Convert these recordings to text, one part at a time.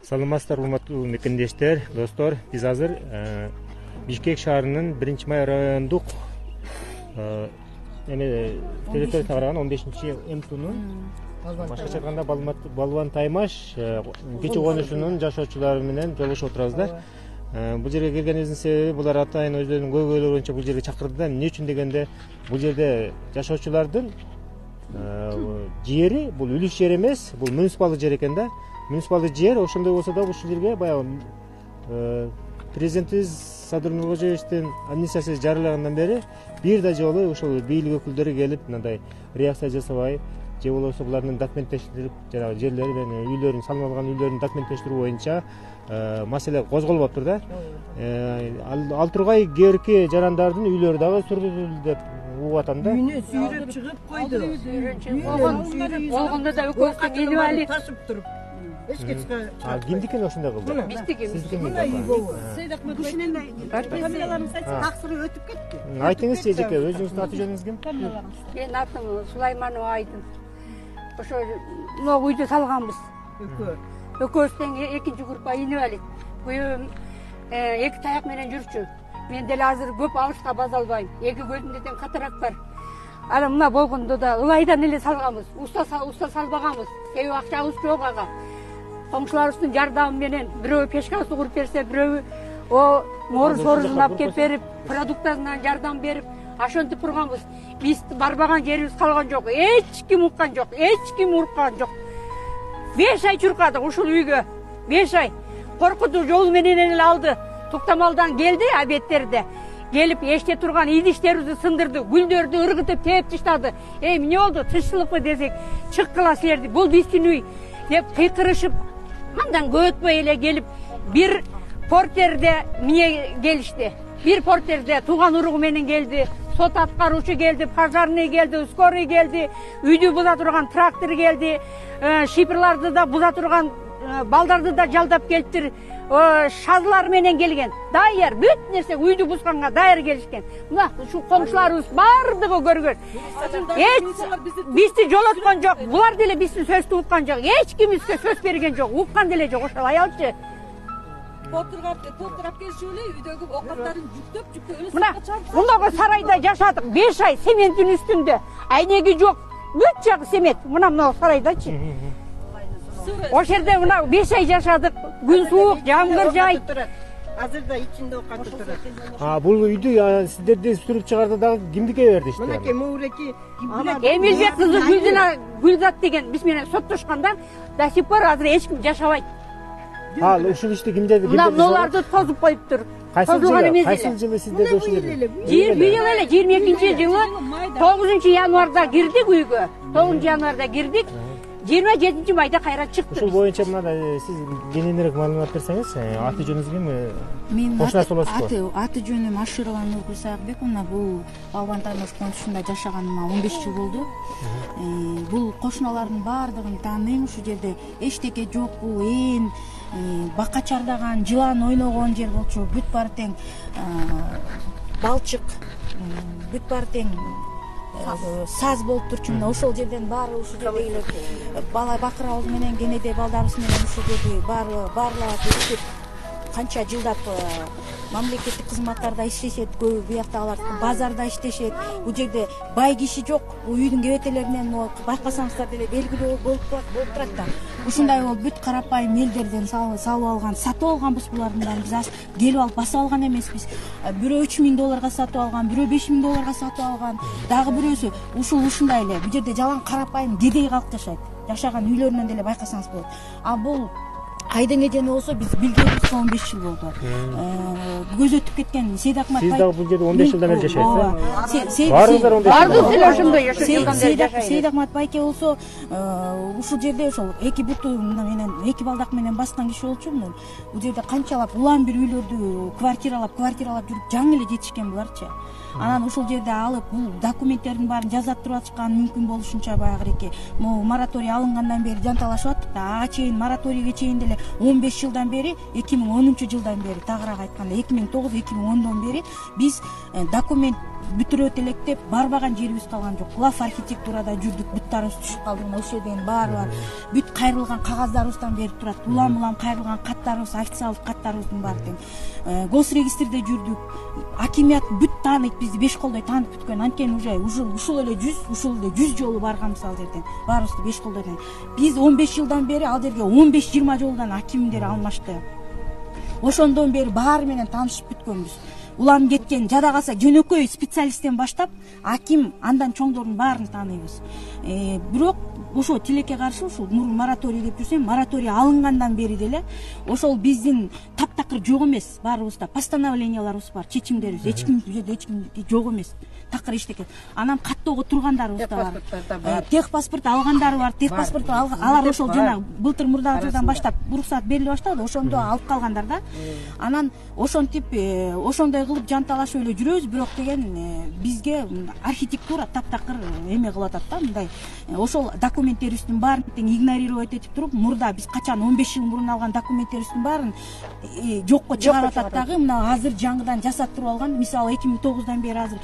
Саламатсыздар, урматтуу мекендештер, достор. Биз азыр Бишкек шаарынын 1-май райондук территориясына караган 15-МТУнун башкача айтканда Балбан Таймаш кечи конушунун жашоочулары менен жолугушуп отурабыздар. Бул жерге келгенибиздин себеби булар атайын өздөрүнүн көйгөйлөрү боюнча бул жерге чакырды да. Эмне үчүн дегенде, бул жерде жашоочулардын жери, бул үлүш жер эмес, бул муниципалдык жер экен да. Муниципалдык жер, ошондой болсо да ушул жерге баягы президентибиз Садыр Нуркожоевичтин амнистиясы жарыялагандан бери бир да жолу ошол бийлик өкүлдөрү келип мындай реакция жасабай, же болбосо булардын документтештирип, жанагы жерлери менен үйлөрүн салынып алган үйлөрүн документтештирүү боюнча маселе козголуп атыр да. Ал тургай кээрки жарандардын үйлөрү дагы сүргүзүлдү деп угуп атам да. Үйүнө сүйрөп чыгып койду. Болгондо да өкмөттүн инип алып ташып туруп. Кимдикин ошондой кылды? Биздики. Мына үй болу. Кушунен камераларыбыз таксыры өтүп кетти. Айтыңызчы эжеке, өзүңүздүн аты жөнүңүз ким? Менин атым Сулайманова Айдын. Ошо мына үйдү салганбыз. Экөөбүз тең экинчи группа инип алып. Күйөөм эки таяк менен жүрчү. Мен деле азыр көп алышка баса албайм. Эки көзүмдө тең катарак бар. Ана мына болгондо да ылайдан эле салганбыз. Уста салбаганбыз. Себеби акчабыз жок ага. Комшуларыбыздын жардамы менен бирөө пешка суу куруп берсе, бирөө мору-сорузун алып келип берип, продуктарынан жардам берип, ошентип турганбыз. Биз барбаган жерибиз калган жок. Эч ким уккан жок, эч ким урккан жок. 5 ай чуркадык ушул үйгө. 5 ай. Коркутуу жол менен эле алды. Туктамалдан келди, обедтерде. Келип эште турган идиштерибизди сындырды, гүлдөрдү ыргытып тээп таштады. Эмне болду? Тынччылыкпы десек, чыккыла силерди. Бул биздин үй деп кыйкырышып, андан көтпөй эле келип бир портерде эмне келишти. Бир портерде тууган уругу менен келди, сот аткаруучу келди, пожарный келди, скорый келди, үйдү буза турган трактор келди, шипрларды да буза турган балдарды да жалдап келиптир. Шазылар менен келген. Дайыр, бүт нерсе үйдү бузганга дайыр келишкен. Мына ушу комшуларыбыз бардыгы көргөн. Бизди жолоткон жок. Булар деле биздин сөздү уккан жок. Эч ким бизге сөз берген жок. Уккан деле жок. Ошол аялчы. Толтурап келишип эле үйдөгү окаттарын жүктөп эле. Мына мындагы сарайда жашадык 5 ай цементтин үстүндө. Айнеги жок. Бүт жагы цемент. Мына сарайдачы. Ошол жерде мына 5 ай жашадык. Күн суук, жамгыр жайт. Азыр да ичинде окаты турат. Бул үйдү сиздерди сүрүп чыгарды дагы кимдике берди иште? Мынакей Муреки Эмилбек кызы Гүлзат деген биз менен соттошконда до сих пор азыр эч ким жашабайт. Ушул ишти ким деди? Мына ноларды тозуп коюптур. Кайсыл жылы сиздерди ушул жерге? Быйыл эле 22-жылы 9-январда кирдик үйгө. 9-январда кирдик. 27-майда кайра чыктык. Ушул боюнча мына сиз кененирээк маалымат берсеңиз, аты жөнүңүз ким? Мен кошунас болосузбу? аты жөнүм Ашырова Нургүл Сагбек. Мына бул Балбан Таймаш конушунда жашаганыма 15 жыл болду. Бул кошуналардын баардыгын тааныйм. Ушул жерде эчтеке жокпу, бакка чардаган, жылан ойногон жер болчу. Бүт баары тең балчык, бүт баары тең саз болуп турчу. Мына ошол жерден баары ушул жерде бала бакыр алды менен кенеде балдарыбыз менен ушул жерде баарлап өтүп канча жылдап мамлекеттик кызматтарда иштешет, көбү бияктагылар базарда иштешет. Бул жерде бай киши жок. Бул үйдүн кебетелеринен байкасаңыздар деле белгилүү болуп турат да. Ушундай болуп бүт карапайым элдерден салып алган, сатып алганбыз булардын баарын. Биз келип алып басып алган эмеспиз. Бирөө $3000 сатып алган, бирөө $5000 сатып алган, дагы бирөөсү ушундай эле. Бул жерде жалаң карапайым кедей калк жашайт. Жашаган үйлөрүнөн деле байкасаңыз болот. Бул айдың эжени болсо биз билгенибиз 15 жыл болду. Көз өтүп кеткен Сейдакмат Сиз дагы бул жерде 15 жылдан бери жашайсыз. Баарыңыздар 15 жыл ошондой жашайсыз. Сейдакмат байке болсо ушул жерде ошол эки буту менен эки балдак менен баскан киши болчу. Бул жерде канчалап улам бир үйлөрдү квартиралап жүрүп жаңы эле жетишкен буларчы. Анан ушул жерде алып бул документтердин баарын жазат туруп атышкан, мүмкүн болушунча баягы мораторий алынгандан бери жанталашып аттык да. Ага чейин мораторийге чейин деле 15 жылдан бери, 2010 жылдан бери, тагыраак айтканда 2009-2010дон бери биз документ бүтүрөт элек деп барбаган жерибиз калган жок. Глав архитектурада жүрдүк, буттарыбыз түшүп калды, мына ошол жерден баары бар. Бүт кайрылган кагаздарыбыздан берип турат. Улам кайрылган каттарыбыз, официалдык каттарыбыздын баары тең. Госрегистрде жүрдүк. Акимият бүт тааныйт, бизди беш колдой таанып бүткөн. Анткени уже ушул эле 100 жолу барганбыз ал жерден. Баарыбызды беш колдой. Биз 15 жылдан бери ал жерге 15-20 жолдан акимдер алмашты. Ошондон бери баары менен таанышып бүткөнбүз. Улам кеткен, жада калса жөнөкөй специалисттен баштап аким андан чоңдордун баарын тааныйбыз. Бирок ошо тилекке каршы ушул мурун мораторий деп жүрсөм, мораторий алынгандан бери деле ошол биздин таптакыр жок эмес, баарыбызда постановленияларыбыз бар, чечимдерибиз, эч ким жерде эч ким жок эмес. Такыр иштекен. Анан каттоого тургандарыбыз да бар. Техпаспорт алгандары бар. Техпаспорт алар ошол жана былтыр мурдагы жылдан баштап уруксаат бериле баштады, ошондо алып калгандар да. Анан ошентип ошондой кылып жанталашып эле жүрөбүз, бирок деген бизге архитектура таптакыр эме кылып атат да, мындай. Ошол документтерибиздин баарын тең игнорировать этип туруп, мурда биз качан 15 жыл мурун алган документтерибиздин баарын жокко чыгарып атат дагы. Мына азыр жаңыдан жасаттырып алган, мисалы 2009-дан бери азыр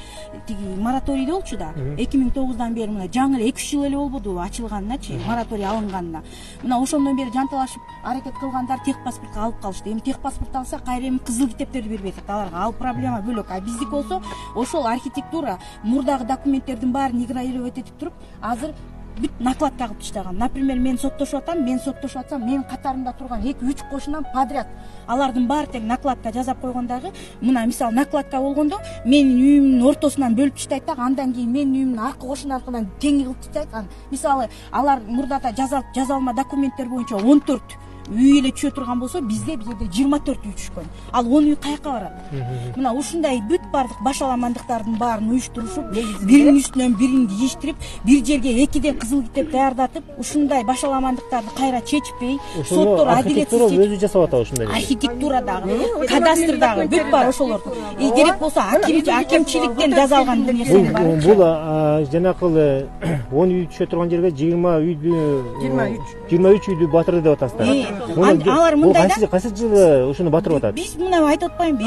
мораторий болчу да. 2009-дан бери мына жаңы 2 жыл эле болбоду ачылганыначы, мораторий алынганына. Мына ошондон бери жанталашып аракет кылгандар техпаспортко алып калышты. Эми техпаспорт алса кайра эми кызыл китептерди бербей атат аларга. Ал проблема бөлөк. А биздики болсо ошол архитектура мурдагы документтердин баарын игнорировать этип туруп, азыр бүт накладка кылып таштаган. Например, мен соттошуп атам, менин катарымда турган 2-3 кошунам подряд алардын баары тең накладка жазап койгондагы. Мына мисалы накладка болгондо менин үйүмдүн ортосунан бөлүп таштайт да, андан кийин менин үйүмдүн аркы кошунун аркынан тең кылып таштайт. Мисалы алар мурдата жазалма документтер боюнча 14 үй эле түшө турган болсо, бизде бул жерде 24 үй түшкөн. Ал 10 үй каяка барат? Мына ушундай бүт бардык башаламандыктардын баарын уюштурушуп, биринин үстүнөн бирин тийиштирип, бир жерге 2ден кызыл китеп даярдатып, ушундай башаламандыктарды кайра чечпей, соттор адилетсиз өзү жасап атат ушундай. Архитектура дагы, кадастр дагы бүт бар ошолор. Керек болсо акимчиликтен жазалган нерсе бар. Бул жанакы 10 үй түшө турган жерге 23 үйдү батырды деп атасыздар. Алар мындай да. Кайсы жылы ушуну батырып атат? Биз мына айтып атпаймынбы,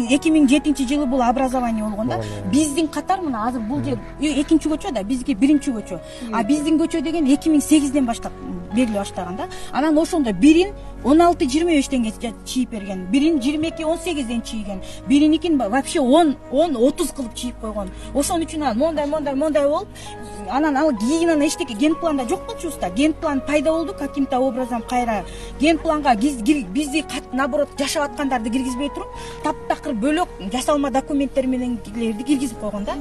2007 жылы бул образование болгон да. Биздин катар мына азыр бул жер экинчи көчө да, бизге биринчи көчө. А биздин көчө деген 2008ден баштап бериле баштаган да. Анан ошондо бирин 16-25 чийип берген, бирин 22-18ден чийген, бириникин вообще 10-30 кылып чийип койгон. Ошон үчүн мондай болуп, анан ал кийин эчтеке генпланда жок болчубузда. Генплан пайда болду каким-то образом кайра. Генпланга бизди наоборот жашап аткандарды киргизбей туруп, таптакыр бөлөк жасалма документтер менен киргизип койгон да.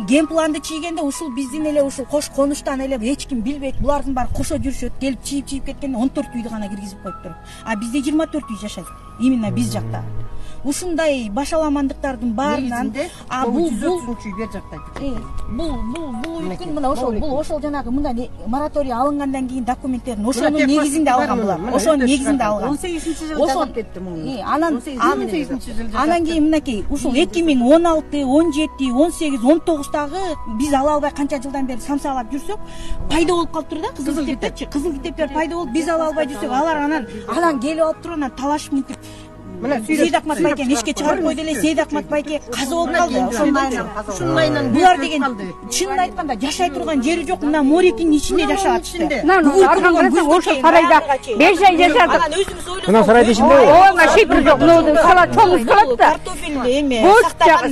Генпланды чийгенде ушул биздин эле ушул кош конуштан эле эч ким билбейт. Булардын баары кошо жүрүшөт, келип чийип кеткенде 14 үйдү гана киргизип коюптур. А бизде 24 үй жашайт. Именно биз жакта. Ушундай башаламандыктардын баарынан бул бер жактайт. Бул үкүн мына ошол жанагы мындай мораторий алынгандан кийин документтерин ошонун негизинде алган булар. Ошонун негизинде алган. 18-жылы жазып кетти муну. Анан кийин мынакей ушул 2016, 17, 18, 19дагы биз ала албай канча жылдан бери самсалап жүрсөк, пайда болуп калыптыр да кызыл китептерчи. Кызыл китептер пайда болуп, биз ала албай жүрсөк, алар анан келип алып туруп анан талашып мынтип Сейд Акмат байкени ишке чыгарып койду эле. Сейд Акмат байке казы болуп калды. Ошондайынан булар деген чынын айтканда жашай турган жери жок. Мына морекинин ичинде жашап атышты. Ошол сарайда 5 ай жашадык. Анан өзүбүз ойлоп. Мына сарайда ичинде. Ооба шипир жок. Мына сала чоң калат да. Картофелди эме сактаган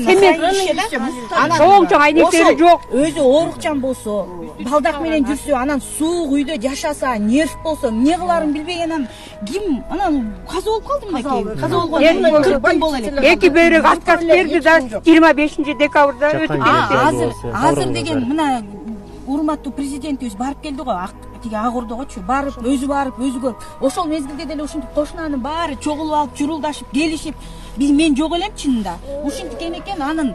анан чоң айнектери жок. Өзү оорукчан болсо, балдак менен жүрсө, анан суук үйдө жашаса, нерв болсо, эмне кыларын билбеген анан ким анан каза болуп калды мынакей. Эки бөйрөк отказ берди да 25 декабрда өтүп кетти. Азыр деген мына урматтуу президентибиз барып келди го, тиги ак ордогочу барып, өзү көрүп. Ошол мезгилде деле ушинтип кошунанын баары чогулуп алып, журулдашып, келишип, мен жок элем чынында. Ушинткен экен анын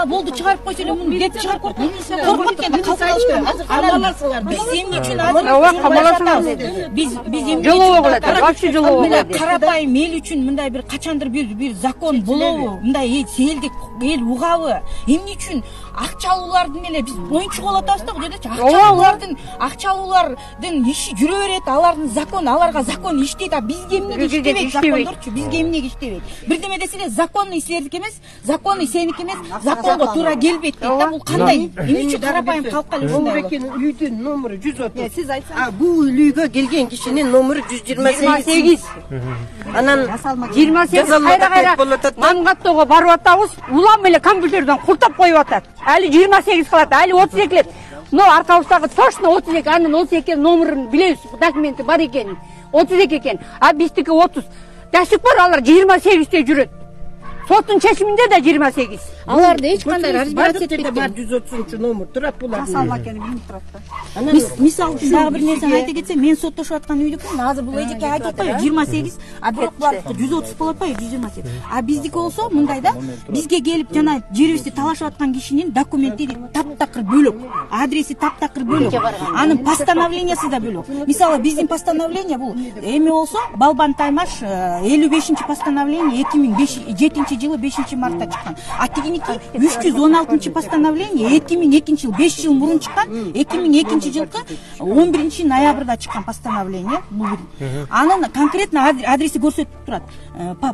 болду чыгарып койсо эле муну кет чыгарып койду. Коркуп кеткен калкалашты. Биз эмне үчүн азыр биз эмне жылоо болот, вообще жылоо болот. Карапайым эл үчүн мындай бир качандыр бир закон болобу? Мындай элди эл угабы? Эмне үчүн акча алуулардын эле биз моюнчук болуп атабыз да бул жердечи. Акча алуулардын иши жүрө берет, алардын закон, аларга закон иштейт, а бизге эмнеге иштебейт закондорчу? Бизге эмнеге иштебейт? Бирдеме десеңер, законный силердики эмес, законный сеники эмес, законго туура келбейт дейт да. Бул кандай? Эмне үчүн карапайым калкка эле ушундай? Бекин үйдүн номеру 130. Сиз айтсаңыз. Бул үйлүгө келген кишинин номеру 128. Анан 28 кайра мамгаттоого барып атабыз. Улам эле компьютерден куртап коюп атат. Али 28 кылат, али 32 лет. Но аркабыздагы точно 32, анын 32 номерин билебиз, документи бар экенин. 32 экен. А биздики 30. До сих пор алар 28те жүрөт. Соттун чечиминде да 28. Аларды эч кандай разбираться этпейт. Бар 130 номер турат булар. Салма экени билип турат да. Мисалы үчүн дагы бир нерсени айта кетсем, мен соттошуп аткан үйдүкмүн. Азыр бул эжеке айтып атпайбы 28, а бирок булардыкы 130 болот атпайбы 128. А биздики болсо мындай да, бизге келип жана жерибизди талашып аткан кишинин документи таптакыр бөлөк, адреси таптакыр бөлөк, анын постановлениясы да бөлөк. Мисалы биздин постановление бул эми болсо Балбан Таймаш 55 постановление 2007 жылы 5 мартта чыккан. А тигиники 316 постановление 2002 жыл 5 жыл мурун чыккан. 2002 жылкы 11 ноябрда чыккан постановление. Анын конкретно адреси көрсөтүп турат.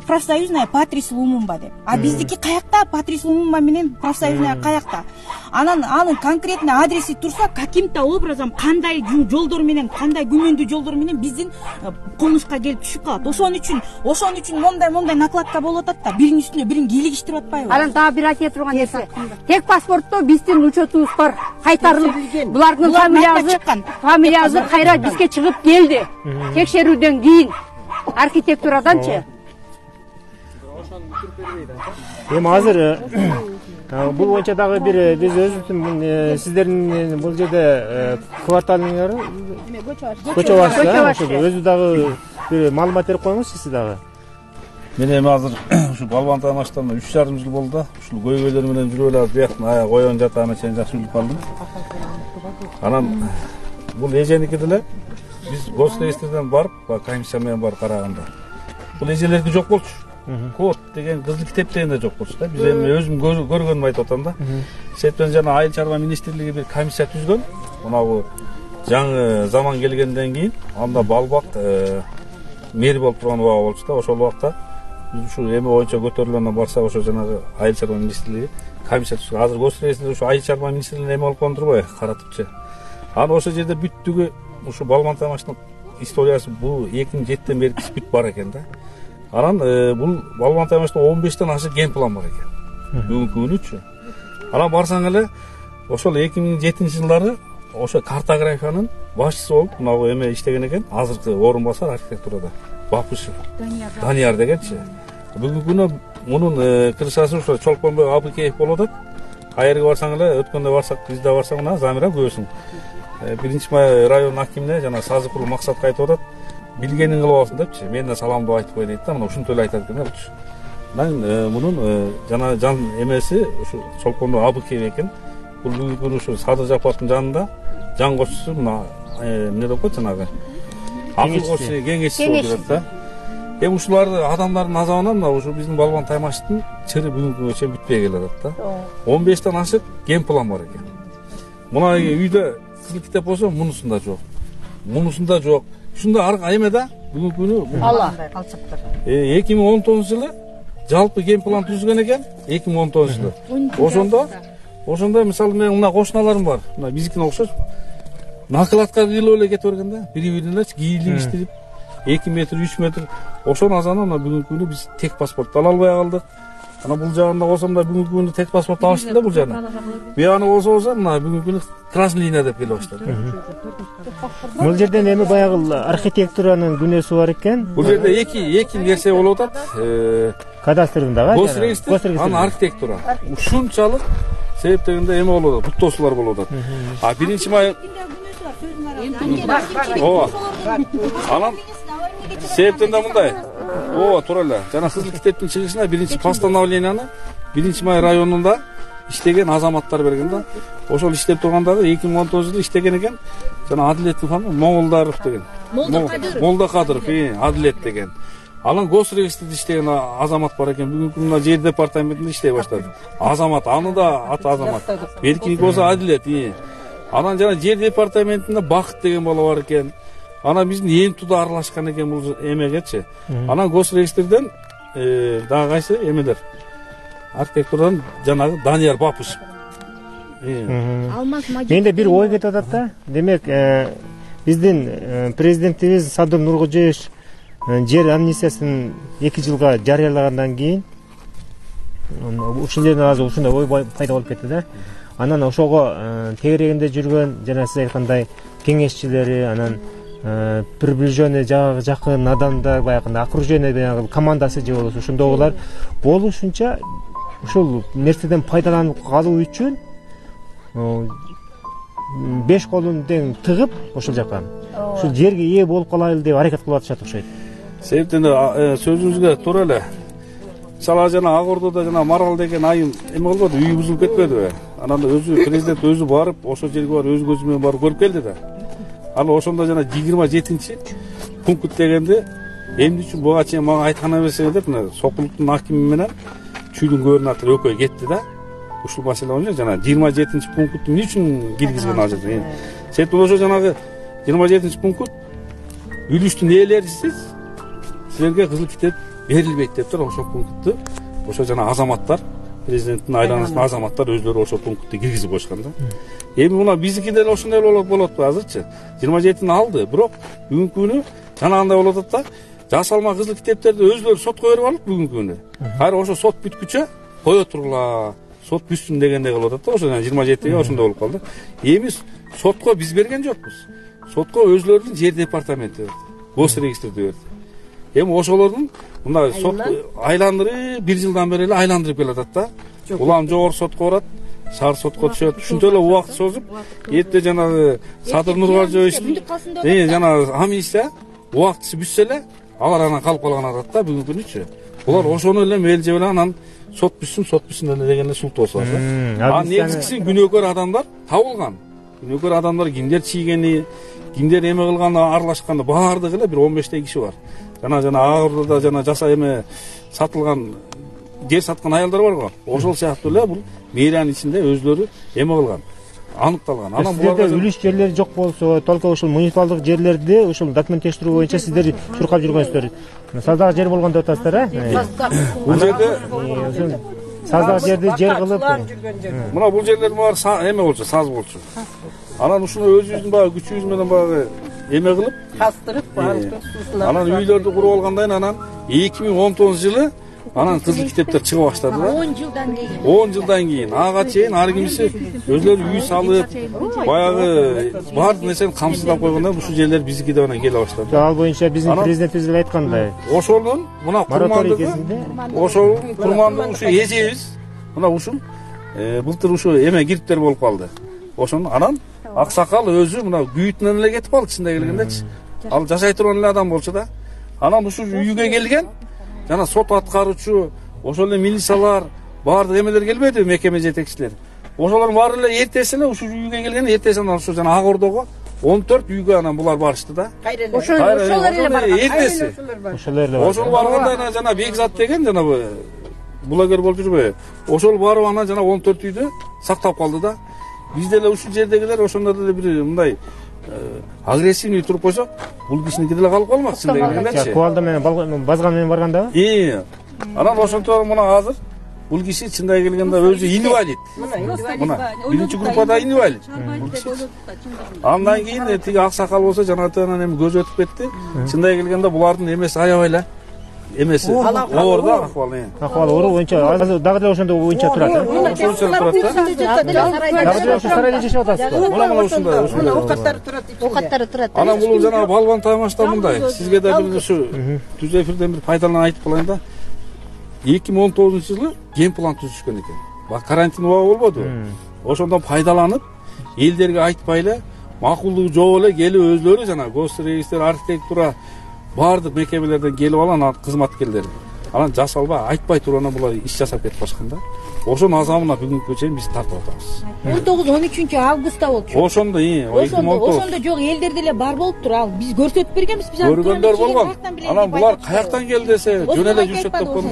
Профсоюзная Патрис Лумумба деп. А биздики каякта Патрис Лумумба менен профсоюзная каякта. Анын конкретно адреси турса, каким-то образом кандай жолдор менен, кандай күмөндүү жолдор менен биздин комушка келип түшүп калат. Ошон үчүн мондай накладка болуп атат да, биринин үстүнө бирин кийлигиштирип атпайбы? Анан дагы бир айта турган нерсе. Тек паспортто биздин учетубуз бар, кайтарылып, булардын фамилиясы кайра бизге чыгып келди. Текшерүүдөн кийин архитектураданчы. Эми азыр бул боюнча дагы бир биз өзүбүздүн сиздердин бул жерде кварталыңар көчө баш, өзү дагы бир маалымат берип коюңуз сиз дагы. Мен эми азыр ушу Балбан Таймаштан 3,5 жыл болду да. Ушул көйгөйлөр менен жүрүп эле бияктан аяк оyon жатагына чейин жакшы билип калдым. Анан бул эженики деле биз госреестрден барып, комиссия менен барып караганда бул эжелерди жок болчу. Код деген кызыл китеп дегенде жок болчу да. Биз эми өзүм көргөнүмдү айтып атам да. Септен жана Айыл чарба министрлиги бир комиссия түзгөн. Мына жаңы заман келгенден кийин анда Балбак мэр болуп турган убак болчу да. Ошол убакта биз ушу эми боюнча көтөрүлгөндөн барсак ошо жанагы Айыл чарба министрлиги комиссия түзгөн. Азыр госреестрде ушу Айыл чарба министрлигинин эми болуп калган турбайбы, каратыпчы. Анан ошол жерде бүттүгү ушу Балбан Таймаштын историясы бул 2007-тен бери бүт бар экен да. Анан бул Балбан Таймаштын 15тен ашык ген план бар экен. Бүгүнкү күнүчү. Анан барсаң эле ошол 2007 жылдары ошо картографиянын башчысы болуп мына эме иштеген экен. Азыркы орун басар архитектурада Бапышев Данияр дегенчи. Бүгүнкү күнү мунун крышасы ошо Чолпонбек Абыкеев болуп атат. Кайерге барсаң эле, өткөндө барсак, бизде барсаң мына Замира көбөсүң. 1-май район акимине жана Сазыкулов Максатка айтып атат. Билгениң кылып алсын депчи. Мен да саламдуу айтып кой дейт да. Мына ушунтип эле айтат экен да. Анан мунун жана жан эмеси ушу Чолпонбек Абыкеев экен. Бул бүгүнкү күнү ушу Садыр Жапаровдун жанында жан кошчусу мына эмне деп коет жанагы акыл кошчу кеңешчиси болуп жүрөт да. Эми ушуларды адамдардын азабынан мына ушу биздин Балбан Таймаштын чыры бүгүнкү күнгө чейин бүтпөй келатат да. 15тен ашык ген план бар экен. Мына үйдө кызыл китеп болсо мунусунда жок. Мунусунда жок. Ушунда эме да бүгүнкү күнү Алла алчактар. 2019 жылы жалпы ген план түзгөн экен. 2019 жылы. Ошондо мисалы мен мына кошуналарым бар. Мына биздикине окшош. Накладка кыйлып эле кетип берген да. Бири-бирине кийлигиштирип 2 метр, 3 метр. Ошонун азаны мына бүгүнкү күнү биз тек паспорт ала албай калдык. Ана бул жагында болсом да бүгүнкү күнү тек паспорт алыштым да бул жагына. Бияны болсо мына бүгүнкү күнү красный линия деп келип баштады. Бул жерден эми баягы архитектуранын күнөөсү бар экен. Бул жерде эки нерсе болуп атат. Кадастрдын дагы. Госреестр, ана архитектура. Ушунчалык себептегенде эме болуп атат, буттоосулар болуп атат. А 1-май анан себептен да мындай. Туура эле. Жана кызыл китептин чыгышына 1-постановленияны 1-май районунда иштеген азаматтар берген да. Ошол иштеп тургандары 2019 жылы иштеген экен. Жана Адилеттин фамилия Моңолдаров деген. Молда Кадыров, Адилет деген. Анан госрегистрде иштеген азамат бар экен. Бүгүнкү мына жер департаментинде иштей баштады. Азамат, аны да аты азамат. Беркиники болсо Адилет. Анан жана жер департаментинде Бакыт деген бала бар экен. Анан биздин эң туда аралашкан экен бул эмегечи. Анан госрегистрден дагы кайсы эмелер? Архитектурдан жанагы Данияр Бапышев. Менде бир ой кетип атат да. Демек, биздин президентибиз Садыр Нуркожоевич жер амнистиясын 2 жылга жарыялагандан кийин ушул жерден азыр ушундай ой пайда болуп кетти да. Анан ошого тегерегинде жүргөн жана сиз айткандай кеңешчилери, анан приближенный жакын адамдар, баягы окружение баягы командасы же болбосо ошондогулар болушунча ушул нерседен пайдаланып калуу үчүн 5 колун тең тыгып ошол жака ушул жерге ээ болуп калайлы деп аракет кылып атышат окшойт. Себептен сөзүңүзгө туура эле. Мисалы жана Ак Ордодо жана Марал деген айым эме болбоду, үй бузулуп кетпедиби? Анан өзү президент өзү барып, ошол жерге барып өз көзү менен барып көрүп келди да. Ал ошондо жана 27-чи пункт дегенде эмне үчүн буга чейин мага айткан эмесең деп мына Сокулуктун акими менен чүйдүн губернатор экөө кетти да. Ушул маселе боюнча жана 27-чи пунктту эмне үчүн киргизген ал жерде? Себептен ошо жанагы 27-чи пункт үлүштүн ээлерисиз силерге кызыл китеп берилбейт деп тур. Ошол пунктту ошо жана азаматтар, президенттин айланасына азаматтар өздөрү ошол пунктту киргизип койшкан да. Эми мына биздики деле ошондой болот азырчы. 27-ни алды, бирок бүгүнкү күнү жанагындай болуп атат да. Жасалма кызыл китептерди өзлөрү сотко берип алып бүгүнкү күнү. Кайра ошо сот бүткүчө кое тургула, сот бүтсүн дегендей кылып атат да. Ошо 27-ге ошондой болуп калды. Эми сотко биз берген жокпуз. Сотко өзлөрүнүн жер департаменти берди, госрегистрди берди. Эми ошолордун мындай сот айландырып 1 жылдан бери эле айландырып келатат да. Улам жогорку сотко барат, шаар сотко түшөт. Ушунча эле убакыт созуп, эрте жанагы Садыр Нуркожоевичтин жанагы амнистия убактысы бүтсө эле алар анан калып калган атат да бүгүнкү күнүчү. Булар ошону эле мелже менен анан сот бүтсүн дегенде султуу болсо да. А негизгиси күнөөкөр адамдар табылган. Күнөөкөр адамдар кимдер чийгени, кимдер эме кылган, аралашканы баардыгы эле бир 15 киши бар. Жана Ак Ордодо жана жаса эме сатылган жер саткан аялдар бар го. Ошол сыяктуу эле бул мэриянын ичинде өзлөрү эме кылган, аныкталган. Анан буларда үлүш жерлери жок болсо, только ушул муниципалдык жерлерди ушул документтештирүү боюнча сиздер чуркап жүргөнсүздөр. Саздагы жер болгон деп атасыздар, Бул жерде саздагы жерди жер кылып, мына бул жерлер бар эме болчу, саз болчу. Анан ушуну өзүбүздүн баягы күчүбүз менен баягы эме кылып, кастырып баардыгын суусуна. Анан үйлөрдү куруп алгандан кийин анан 2019-жылы анан кызыл китептер чыга баштады да. 10 жылдан кийин. 10 жылдан кийин ага чейин ар кимиси өзлөрү үй салып, баягы баардык нерсени камсыздап койгондон ушул жерлер биздики деп анан келе баштады. Ал боюнча биздин президентибиз айткандай. Ошонун мына курмандыгы ушу эжебиз мына ушул былтыр ушу эме кириптер болуп калды. Ошону анан аксакал өзү мына күйүтүнөн эле кетип калды чындап келгендечи. Ал жашай турган эле адам болчу да. Анан ушул үйгө келген жана сот аткаруучу, ошол эле милициялар, баардык эмелер келбеди, мекеме жетекчилери. Ошолор баары эле эртеси эле ушул үйгө келген, эртесинен ошо жана Ак Ордого 14 үйгө анан булар барышты да. Ошолор эле барган. Эртеси. Ошол барганда жана Бекзат деген жана блогер болуп жүрбөйбү. Ошол барып анан жана 14 үйдү сактап калды да. Бизде эле ушул жердегилер ошондо деле бир мындай агрессивный туруп койсок, бул кишиники деле калып калмак чындап келгендечи. Кубалда менен базган менен барганда. Анан ошондо мына азыр бул киши чындап келгенде өзү инвалид. Мына биринчи группада инвалид. Андан кийин тиги аксакал болсо жанагынан эми көзү өтүп кетти. Чындап келгенде булардын эмеси аябай эле эмеси оорда акыбалы. Акыбалы оор боюнча азыр дагы деле ошондо боюнча турат. Ошончо турат да. Дагы деле ошо сарайда жашап атасызбы? Мына ушундай. Мына окаттары турат. Окаттары турат. Анан бул жана балбан таймашта мындай. Сизге да бир ушу түз эфирден бир пайдаланып айтып калайын да. 2019-жылы ген план түзүшкөн экен. Бак карантин убагы болбоду. Ошондон пайдаланып, элдерге айтпай эле, макулдугу жок эле келип өзлөрү жана госрегистр, архитектура баардык мекемелерден келип алган кызматкерлер. Анан жасалбай, айтпай турган булар иш жасап кетип башкан да. ошонун азабына бүгүнкүгө чейин биз тартып атабыз. 19-13 августта болчу. Ошондо 2019. Ошондо жок, элдерде эле бар болуптур. Ал биз көрсөтүп бергенбиз, биз көргөндөр болгон. Анан булар каяктан келди десе, жөн эле жүрүшөт деп койгон.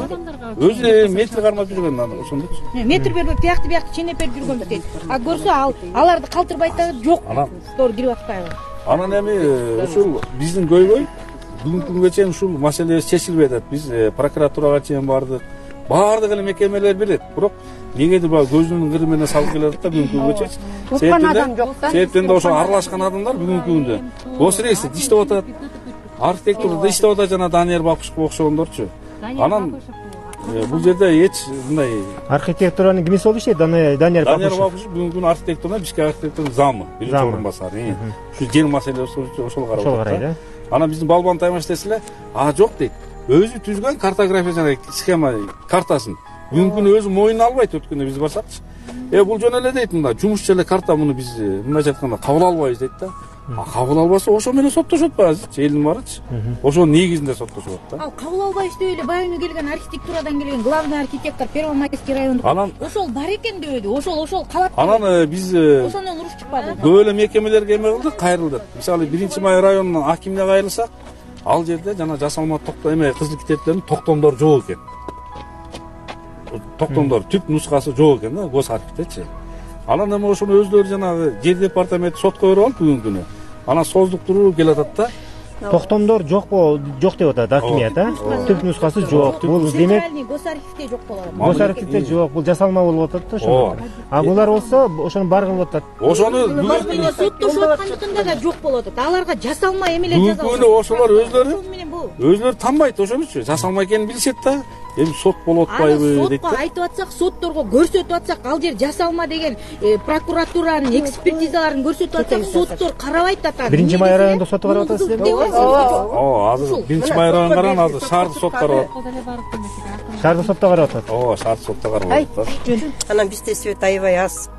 Өзү метр кармап жүргөн анан ошондочу. Метр бербеп, биякты ченеп берип жүргөнбүз дейт. А көрсө аларды калтырбайт да, жок. Туура кирип атпайбы. Анан эми ушул биздин көйгөй бүгүнкү күнгө чейин ушул маселе чечилбей атат. Биз прокуратурага чейин бардык. Баардык эле мекемелер билет. Бирок негедир баягы көзүнүн кыры менен салып келатат да бүгүнкү күнгө чейин. Себептен да ошо аралашкан адамдар бүгүнкү күндө госрейстте иштеп атат. Архитектурада иштеп атат жана Данияр Бакушевго окшогондорчу. Анан бул жерде эч мындай архитектуранын кимиси болуп иштейт? Данияр Бакушев бүгүнкү күндү архитектурада бишкек архитектурдун замы, биринчи орун басары. Ушу жер маселеси ошол карап атат. Анан биздин Балбан Таймаш деселе, жок дейт. Өзү түзгөн картография жана схема картасын бүгүнкү күнү өзү мойнуна албайт. Өткөндө биз барсакчы, бул жөн эле дейт, мында жумушчу эле карта, муну биз мындайча айтканда кабыл албайбыз дейт да. Кабыл албаса ошо менен соттошот баазычы, элдин баарычы. Ошонун негизинде соттошот да. Ал кабыл албайбыз деп эле байыны келген архитектурадан келген главный архитектор Первомайский райондук. Ошол бар экен дебеди. Ошол калат. Анан биз ошондон уруш чыкпады. Көп эле мекемелерге эме кылдык, кайрылдык. Мисалы 1-Май районунун акимине кайрылсак, ал жерде жана жасалма кызыл китептердин токтомдору жок экен. Токтомдор түп нускасы жок экен да, гос архивдечи. Анан эми ошону өздөрү жанагы жер департаменти сотко берип алып бүгүнкү күнү. Анан создуктуруп келатат да. Токтомдор жок деп атат акимият, түп нускасы жок. Бул демек гос архивде жок болот. Гос архивде жок, бул жасалма болуп атат да ошо. Булар болсо ошону бар кылып атат. Ошону бүгүнкү соттошуп аткандыктан да жок болуп атат. Аларга жасалма эмелер жазылат. Бүгүнкү ошолор өзлөрү танбайт ошонучу. Жасалма экенин билишет да. Эми сот болуп атпайбы дейт да. Сотко айтып атсак, сотторго көрсөтүп атсак, ал жер жасалма деген прокуратуранын экспертизаларын көрсөтүп атсак, соттор карабайт да. 1-Май районунда соту карап атасыз деп. Азыр 1-Май район караган, азыр шаардык сот карап атат. Шаардык сотто карап атат. Шаардык сотто карап атат. Анан бизде свет аябай аз.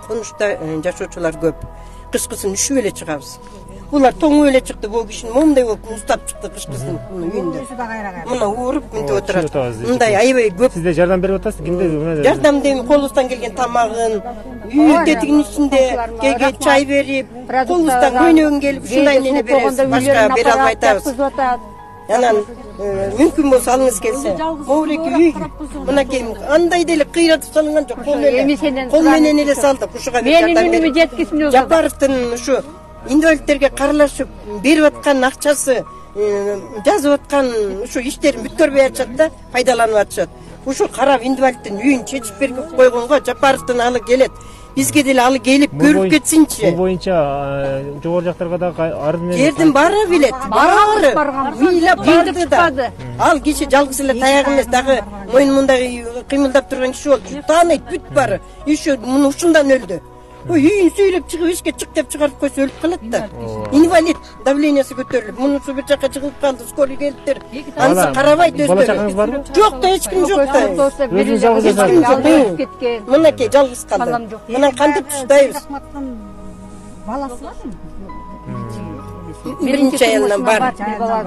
Конушта жашоочулар көп. Кышкысын үшүп эле чыгабыз. Булар тоңуп эле чыкты, бул кишини момундай болуп муздап чыкты кышкысын үйүндө. Мына ууруп мынтип отурат. Мындай аябай көп. Сиз да жардам берип атасыз, кимде? Жардам дейм, колубуздан келген тамагын, үй тетигинин ичинде кээге чай берип, колубуздан көйнөгүн келип ушундай нене беребиз, башка бере албай атабыз. Анан мүмкүн болсо алыңыз келсе, могуреки үй мынакей андай деле кыйратып салынган жок, кол менен эле салдык. Ушуга жардам берип, Жапаровдун ушу инвалидтерге каралашып берип аткан акчасы, жазып аткан ушу иштерин бүткөрбөй атышат да, пайдаланып атышат. Ушу карап инвалидтин үйүн чечип берип койгонго Жапаровдун алы келет. Бизге деле алы келип көрүп кетсинчи. Бул боюнча жогору жактарга да арыз менен жердин баары билет. Баары ыйлап барды да. Ал киши жалгыз эле таяк эмес, дагы мойну мындай кыймылдап турган киши болчу. Тааныйт бүт баары. Еще муну ушундан өлдү. Үйүн сүйлөп чыгып эшикке чык деп чыгарып койсо өлүп калат да. Инвалид, давлениясы көтөрүлүп, мунусу бир жакка чыгып калды, скорый келиптир. Анысы карабайт өздөрү. Бала чагаңыз барбы? Жок да, эч ким жок да. Өзүңүз жалгыз кеткен. Мынакей жалгыз калды. Анан кантип чыдайбыз? Баласы барбы? Биринчи айылынан бар.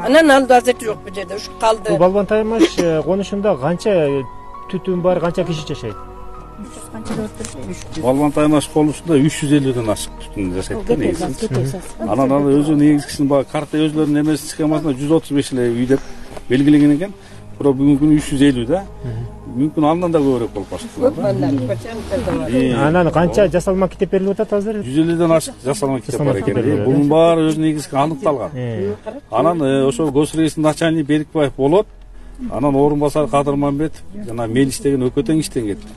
Анан ал азыр жок бу жерде, ушу калды. Бул Балбан Таймаш конушунда канча түтүн бар, канча киши жашайт? Балбан Таймаш колусунда 350ден ашык түтүн жашайт да негизи. Анан ал өзү негизгисин баягы карта өзлөрүнүн эмеси схемасында 135 эле үй деп белгилеген экен. Бирок бүгүнкү күнү 350 да. Мүмкүн андан да көбүрөөк болуп калыштыр. Анан канча жасалма китеп берилип атат азыр? 150ден ашык жасалма китеп бар экен. Бунун баары өзү негизги аныкталган. Анан ошо госрейстин начальник Берикбаев болот. Анан орун басары Кадырмамбетов жана Мелис деген өкөтөң иштен кетти.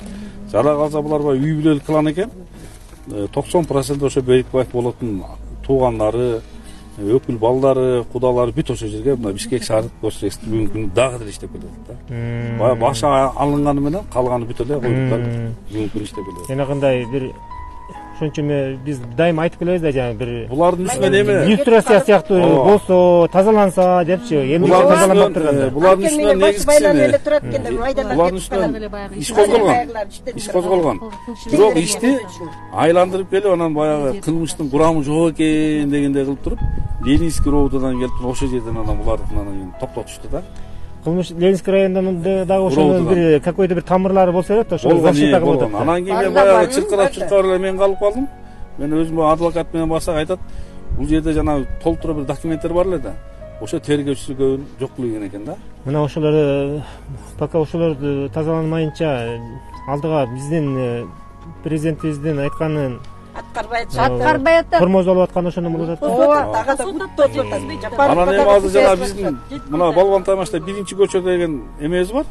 Жара калса булар үй бүлөлүк клан экен. 90% ошо Берикбаев болотун туугандары, өкүл балдары, кудалары бүт ошо жерге мына Бишкек шаардык госрейст бүгүнкү күнү дагы деле иштеп келет да. Бая башы алынганы менен калганы бүт эле коюлуптар бүгүнкү күнү иштеп келет. Жанагындай бир ошончо биз дайым айтып келебиз да, жана бир булардын үстүнөн эме иллюстрация сыяктуу болсо, тазаланса депчи, эми тазаланбап турганда. Булардын үстүнөн негизгиси турат экенде, майдалар. Булардын үстүнөн иш козголгон. Бирок ишти айландырып келип, анан баягы кылмыштын курамы жок экен дегендей кылып туруп, Ленинский ровдодан келип ошо жерден анан булардыкын анан токтотушту да. кылмыш Ленинский районунда дагы ошонун бир какой-то бир тамырлары болсо керек да, ошол защита кылып атат. Анан кийин мен баягы чыркырап эле мен калып калдым. Мен өзүм адвокат менен барсак айтат, бул жерде жана толтура бир документтер бар эле да. Ошо тергөөчүсү көбүн жок кылган экен да. Мына ошолор пока ошолор тазаланмайынча алдыга биздин президентибиздин айтканын аткарбай атат. тормозолуп аткан ошону болуп атат. Дагы да куттоп атат. Анан эми азыр жана биздин мына Балбан Таймашта 1-көчө деген эмебиз бар,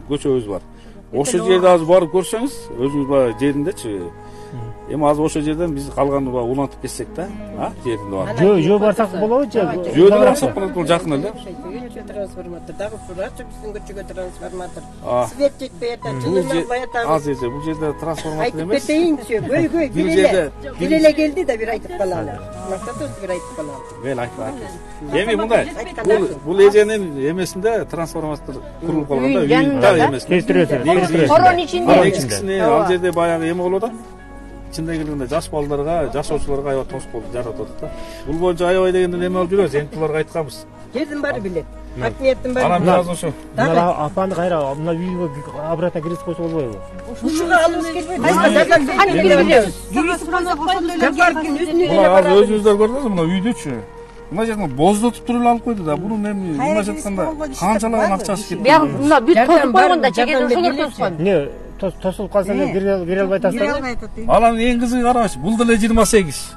көчөбүз бар. Ошол жерде азыр барып көрсөңүз, өзүңүз баягы жериндечи. Эми азыр ошол жерден биз калганы баягы улантып кетсек да, жеринде бар. Жөө барсак болобу же? Жөө деп барсак болот, бул жакын эле. Трансформатор дагы сурачы биздин көчөгө трансформатор. Свет жетпей атат, жылына албай атабыз. Азыр бул жерде трансформатор эмес. Айтып кетейинчи, көй бир эле келди да бир айтып калалы. Максатыбыз бир айтып калалы. Мен айтпа. Эми мындай, бул эженин эмесинде трансформатор курулуп калган да, үйүндө эмес. Кестирет. Корон ичинде. Ал жерде баягы эме болуп атат. Чындап келгенде жаш балдарга, жашоочуларга аябай тоскоолдук жаратып атат да. Бул боюнча аябай дегенде эме алып жүрөбүз, энтилерге айтканбыз. Жердин баары билет. Хакимияттын баары. Анан бираз ошо. Мына апанды кайра мына үйгө обратно киргизип койсо болбойбу? Ушуга алыбыз келбейт. Кантип билебиз? Мына азыр өзүңүздөр көрдүңүзбү мына үйдөчү. Мына жерде боздотуп туруп алып койду да. Бунун эми мына жатканда канчалаган акчасы кетти. Биягы мына бүт тосуп койгонда чекеде ошолор тоскон. Не, тосулуп калса эле кире албай атасызбы? Анан эң кызыгы карабачы, бул деле 28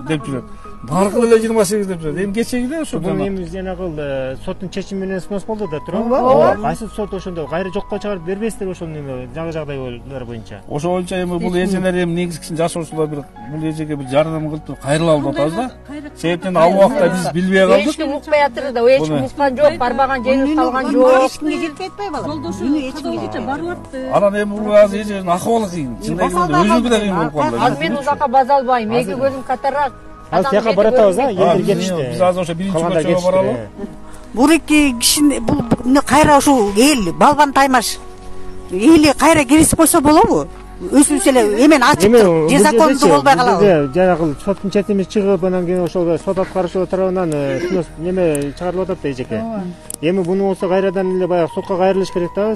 деп жүрөт. Баркы деле 28 деп жүрөт. Эми кечеги ошо. Бул эми жанагы соттун чечими менен снос болду да, туурабы? Кайсы сот ошондо кайра жокко чыгарып бербестир ошонун эми жагдайлар боюнча. Ошо боюнча эми бул эжелер эми негизгисин жашоочулар бир бул эжеге бир жардам кылып туруп кайрылып атабыз да. Себептен ал убакта биз билбей калдык. Эч ким укпай атыр да, эч ким уккан жок, барбаган жерибиз калган жок. Эч кимге келип айтпай балам. Жолдошу кадалгыча барып атты. Анан эми бул азыр эженин акыбалы кыйын. Чындап келгенде өзүнкү да кыйын болуп калды. Азыр мен узакка база албайм, эки көзүм катарак. Ал тияка баратабыз, элдер Биз кетишти. азыр ошо 1-көчөгө баралы. Бул эки кишини бул кайра ушул эл Балбан Таймаш эли кайра киргизип койсо болобу? Өзүбүз эле эмен ачык закондуу болбой калабы? Жанагы соттун четими чыгып, анан кийин ошол сот аткаруучу тарабынан неме чыгарылып атат да эжеке. Эми буну болсо кайрадан эле баягы сотко кайрылыш керек да.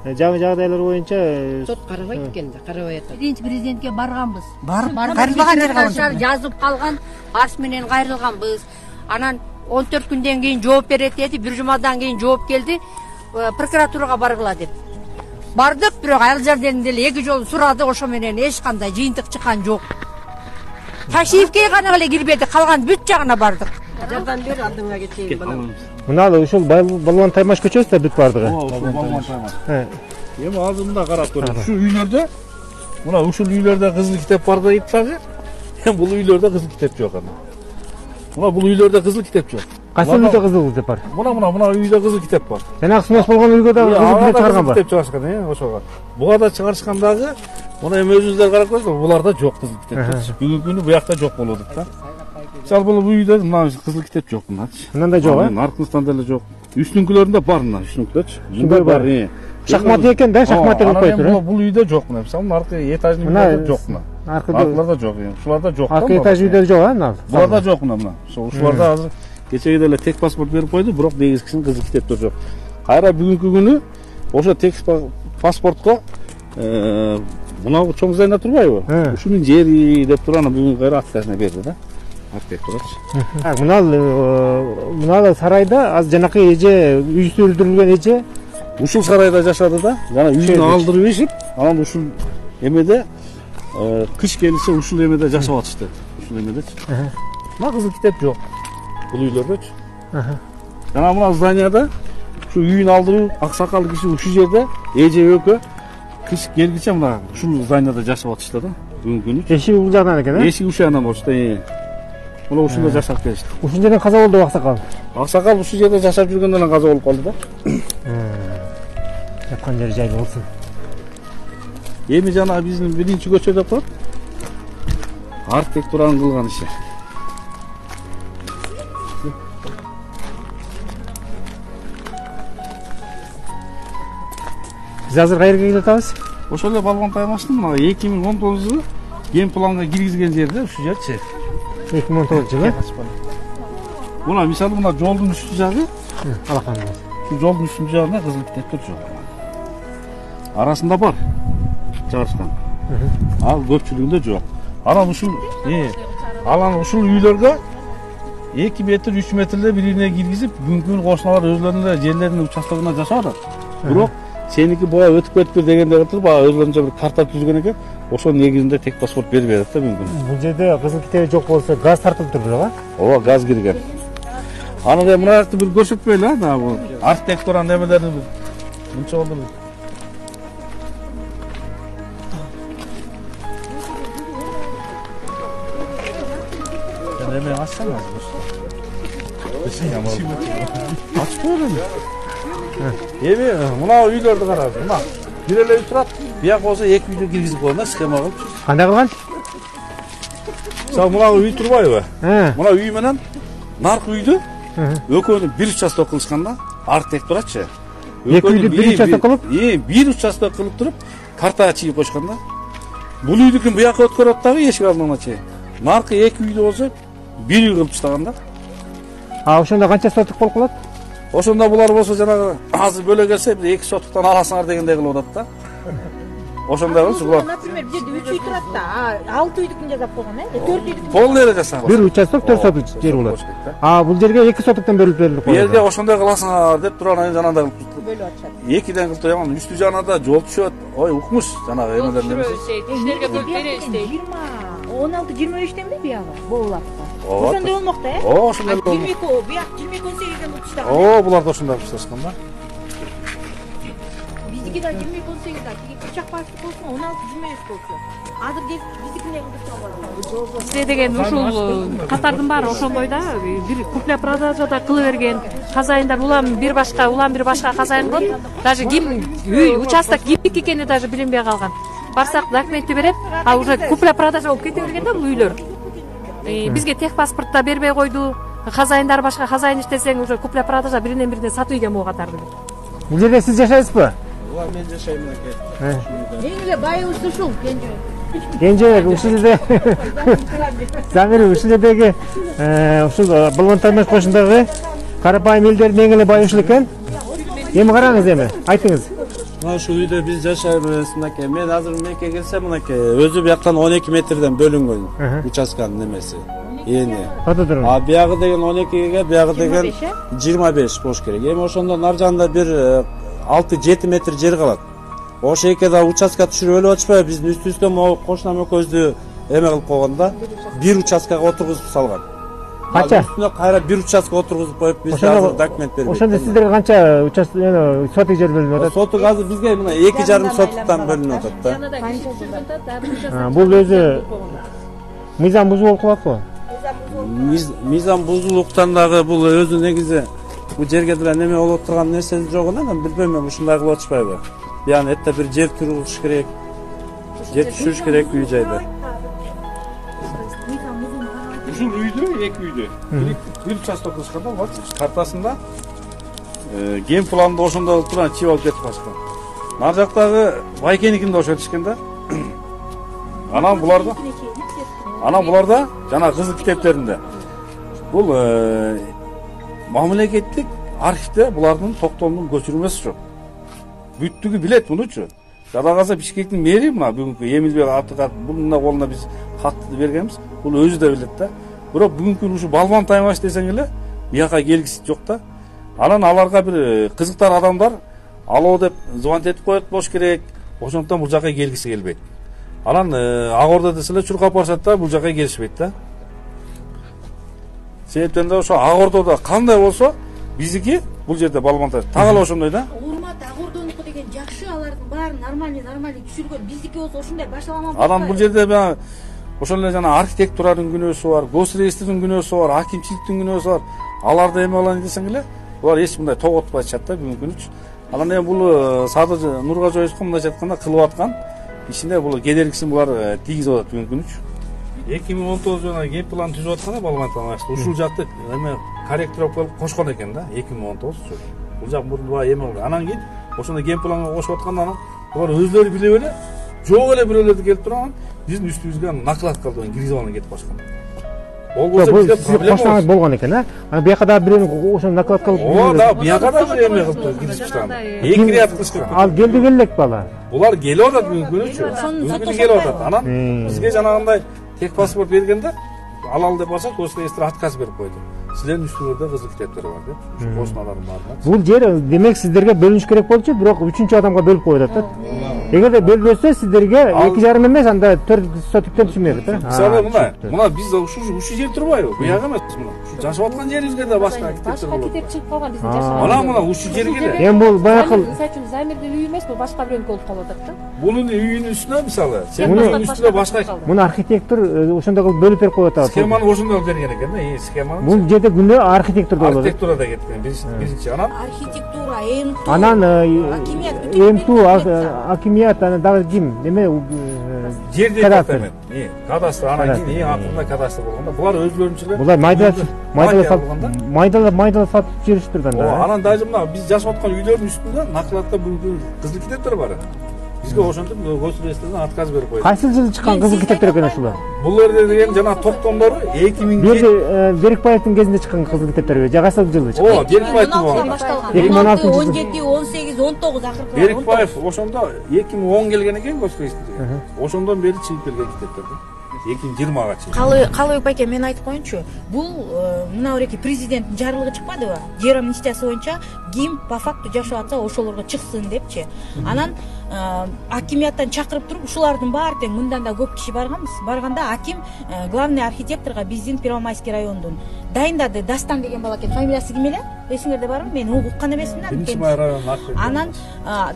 Жаңы жагдайлар боюнча Сот карабайт экен да, карабай атат. Президентке барганбыз. Барып кайрылбаган жер калган. Жазып калган, арыз менен кайрылганбыз. Анан 14 күндөн кийин жооп берет деди, бир жумадан кийин жооп келди. Прокуратурага баргыла деп. Бардык, бирок ал жерден деле эки жолу сурадык, ошо менен эч кандай жыйынтык чыккан жок. Ташиевке гана эле кирбедик, калган бүт жагына бардык. Жардам бер, алдыңга кетейин балам. мына ушул Балбан Таймаш көчөсү да бүт бардыгы. Эми азыр мында карап көрүңүз. Ушу үйлөрдө мына ушул үйлөрдө кызыл китеп бар дейт дагы. Эми бул үйлөрдө кызыл китеп жок анан. Мына бул үйлөрдө кызыл китеп жок. Кайсы үйдө кызыл китеп бар? Мына үйдө кызыл китеп бар. Жанагы снос болгон үйгө да кызыл китеп чыгарган бар. Китеп чыгарышкан, ошого. Буга да чыгарышкан дагы. Мына эми өзүңүздөр карап көрсөңүз, буларда жок кызыл китеп. Бүгүнкү күнү буякта жок болуп атат да. Мисалы бул үйдө мына кызыл китеп жок мыначы. Мындай жок, Аркыбыздан деле жок. Үстүнкүлөрүндө бар мына, үстүнкүлөчү. Үстүнкүлөр бар. Шахмат экен да, шахмат болуп коюптур. Бул үйдө жок мына. Мисалы аркы этаждын үйдө жок мына. Аркыларда жок. Ушуларда жок. Аркы этаж үйдө жок, мына. Буларда жок мына. Ушуларда азыр кечеге деле тек паспорт берип койду, бирок негизгисин кызыл китептер жок. Кайра бүгүнкү күнү ошо тек паспортко мына чоң зайна турбайбы? Ушунун жери деп туруп анан бүгүн кайра отказына берди да. Мына сарайда аз жанакы эже үйсү өлтүрүлгөн эже ушул сарайда жашады да. Жана үйүн алдырып ишип, анан ушул эмеде кыш келиши ушул эмеде жашап атышты. Ушул эмедечи. Мына кызыл китеп жок. Бул үйлөрдөчү. Жана мына зданияда ушу үйүн алдыруу аксакал киши ушул жерде эже өкө кыш келгиче мына ушул зданияда жашап атышты да. Бүгүнкү күнү. Эшиги бул жагынан экен, Эшиги ушул жагынан болчу. Мына ушунда жашап келишти. Ушул жерден каза болду аксакал. Аксакал ушул жерде жашап жүргөндөн эле каза болуп калды да. Жаткан жери жайлуу болсун. Эми жана биздин 1-көчө деп коет. Архитектуранын кылган иши. Биз азыр кайерге келип атабыз? Ошол эле Балбан Таймаштын мына 2019-жылы ген планга киргизген жерде ушул жерчи. 2019 жылы. Мына мисалы мына жолдун үстү жагы алакан. Şu жолдун үстүн жагында кызыл китептер жок. Арасында бар жарышкан. Ал көпчүлүгүндө жок. Анан ушул үйлөргө 2 метр 3 метрле бирине киргизип, бүгүнкү кошуналар өзлөрүнүн жерлеринин участогуна жашап атат. Бирок сеники буга өтүп кетиптир дегенде кылып, өзлөрүнчө бир карта түзгөн экен. Ошонун негизинде тек паспорт бербей атат да мүмкүн. Бул жерде кызыл китеби жок болсо газ тартылып тур бирок, Ооба, газ кирген. Аны да мына жакты бир көрсөтпөйлү, да, бул архитектура немелерин мынча болду. Неме ачсаңыз. Ачып көрүн. Мына үйлөрдү караңыз. Мына бир эле үй турат. Бияк болсо 2 үйдү киргизип койгон да, схема кылып. Кандай кылган? Мына үй турбайбы? Мына үй менен наркы үйдү экөөнү бир участок кылышкан да, архитектурачы. Эки үйдү бир участок кылып? Бир участок кылып туруп, картага чыгып койшкан да. Бул үйдүкүн буяка өткөрөт дагы эшик алдына чейин. Наркы 2 үйдү болсо бир үй кылып таштаган да. Ошондо канча соток болуп калат? Ошондо булар болсо жанагы азыр бөлө келсе 2 соттуктан аласыңар дегендей кылып атат да. Ошондой болсо булар. Например, бир жерде 3 үй турат да, 6 үйдүкүн жасап койгон, 4 үйдүкүн. Полный эле жасаган. Бир участок 4 соток жер болот. Бул жерге 2 соттуктан берилип койгон. Бу жерге ошондой кыласыңар деп турган жанагы бөлүп атышат. 2ден кылып койгон, үстү жанында жол түшөт. Ой, укмуш жанагы эмелер немеси. Кишилерге бөлүп беребиз дейт. 16-23 ми биягы болулатта. Ошондой болмок да, ошондой болмок. 22, бияк 22-18ден утуштаган. Булар да ошондой утушташкан да. Биздики да 22-18 да, учак башчы болсун 16-23 болсу. Азыр биздикине кылдырса Сиз деген ушул катардын баары ошондой да, бир купля продажада кыла берген хозяиндар улам бир башка хозяин болот. Даже ким үй участок кимдики экени даже билинбей калган. Барсак документти берет, а уже купля продажа болуп кете берген да бул үйлөр. Бизге техпаспорт да бербей койду. Хозяиндар башка, хозяин иштесең уже купля продажа биринен бирине сатуу деген могу катарды. Бул жерде сиз жашайсызбы? Ооба, мен жашайм мынакей. Эң эле байыбыз ушул, Кенже ушул жерде Замир ушул жердеги ушул Балбан Таймаш кошундагы карапайым элдердин эң эле бай ушул экен. Эми караңыз, айтыңыз. Мына ушул үйдө биз жашайбыз мынакей. Мен азыр мынакей келсем мынакей өзү бияктан 12 метрден бөлүнгөн участканын немеси. Эни. А биягы деген 12ге, биягы деген 25 болуш керек. Эми ошондон нар жанында бир 6-7 метр жер калат. Ошо экеде участка түшүрүп өлүп атышпайбы? Биздин үстүбүзгө могу кошунам экөөбүздү эме кылып койгон да. Бир участкага отургузуп салган. Канча? Үстүнө кайра бир участка отургузуп коюп, бизге азыр документ бербейт. Ошондо сиздерге канча участок соток жер бөлүнүп атат? Соток азыр бизге мына 2,5 соттуктан бөлүнүп атат да. Бул өзү мыйзам бузуу болуп калат го. Мыйзам бузулуктан дагы бул өзү негизи бул жерге деле неме болуп турган нерсе жок эле, мен билбейм, мен ушундай кылып атышпайбы? Яны этте бир жер тургузуш керек. Жер түшүрүш керек үй жайда. Ушул үйдү, 2 үйдү. Бир участок кылышканда вот картасында ген планды ошондой кылып турган чип алып кетип калышкан. Нар жактагы байкеникинде ошо этишкен да. Анан буларда жана кызыл китептеринде бул мамлекеттик архивде булардын токтомдун көчүрмөсү жок. Бүттүгү билет мунучу. Жада калса Бишкектин мэри мына бүгүнкү Эмилбек Атыкат бунун колуна биз катты бергенбиз. Бул өзү да билет да. Бирок бүгүнкү ушу Балбан Таймаш десең эле бияка келгиси жок да. Анан аларга бир кызыктар адамдар алоо деп звонить этип коет болуш керек. Ошондон бул жака келгиси келбейт. Анан ак ордо десе эле чуркап барышат да, бул жака келишпейт да. Себептен да ошо ак ордодо кандай болсо биздики бул жерде Балбан Таймаш так эле ошондой да. Урмат ак ордонуку деген жакшы, алардын баарын нормальный түшүргөн. Биздики болсо ошондой башаламан. Анан бул жерде мен ошол эле жана архитектуранын күнөөсү бар, госреестрдин күнөөсү бар, акимчиликтин күнөөсү бар. Аларды эме алайын десең эле, булар эч мындай тоготуп айтышат да бүгүнкү күнүчү. Анан эми бул Садыр Нургажоевский мындайча айтканда кылып аткан ичинде бул кедергисин булар тийгизип атат бүгүнкү күнүчү. 2019 жана ген план түзүп атканда Балбан Таймаш ушул жакты эме корректировка кылып кошкон экен да 2019. Бул жак мурда эме болду. Анан кийин ошондо ген планга кошуп атканда анан булар өзлөрү билип эле жок эле бирөөлөрдү келип турган биздин үстүбүзгө накладка кылып киргизип алып кетип башкан. Болгончо бизде проблема кошуңуз болгон экен, а? Анан бияка дагы бирөөнү ошону накладка кылып. Ооба, да, бияка да бир эме кылып киришиптир. Эки рет кылышты. Ал келди элек бала. Булар келип атат күнүчү. Бүгүн келип атат. Анан бизге жанагындай тек паспорт бергенде алалы деп барсак, госреестр отказ берип койду. Силердин үстүңөрдө кызыл китептер бар деп. Ушу кошуналардын баарына. Бул жер демек сиздерге бөлүнүш керек болчу, бирок 3-чү адамга бөлүп коюп атат. Эгерде бөлбөсө сиздерге 2,5 эмес, анда 4 сотиктен түшмөйт, э? Мисалы мына биз ушу жер турбайбы? Буяк эмес мына. Ушу жашап аткан жерибизге да башка китептер болот. Башка китеп чыгып калган биздин жашаган. Мына ушу жерге эле. Эми бул баягы Мисалы үчүн Замирдин үйү эмес, бул башка бирөөнүкү болуп калып атат да. Bunun үйүнүн üstüne мисалы, сенин üstüne башка. Муну архитектор ошондой кылып бөлүп берип коюп атат. Схеманы ошондой кылып берген экен да, схеманы. Бул жерде күндө архитектор болот. Архитектурада кеткен биринчи анан. Архитектура, ЭМТУ. Анан ЭМТУ, акимият, анан дагы ким? Неме? Жер департамент. Кадастр, анан кийин эң акырында кадастр болгондо булар өзлөрүнчө эле. Булар майдалап сатып жүрүштүр да. Анан дайы мына биз жашап аткан үйлөрдүн үстүндө накладка бүгүн кызыл китептер бар. Бизге ошентип госреестрден отказ берип койду. Кайсы жылы чыккан кызыл китептер экен ушулар? Булар деген жана токтомдору 2007. Берикбаевдин кезинде чыккан кызыл китептерби? Же кайсы жылы чыккан? Ооба, Берикбаевдин болгон. 16, 17, 18, 19 акыркы. Берикбаев ошондо 2010 келген экен госреестрге. Ошондон бери чыгып келген китептер. 2020-га чейин. Калыбек байке, мен айтып коеюнчу. Бул мына эки президенттин жарлыгы чыкпадыбы? Жер амнистиясы боюнча ким по факту жашап атса ошолорго чыксын депчи. Анан акимияттан чакырып туруп ушулардын баары тең мындан да көп киши барганбыз. Барганда аким главный архитекторго биздин Первомайский райондун дайындады. Дастан деген бала экен. Фамилиясы ким эле? Эсиңерде барбы? Мен уккан эмесмин да. Биринчи район. Анан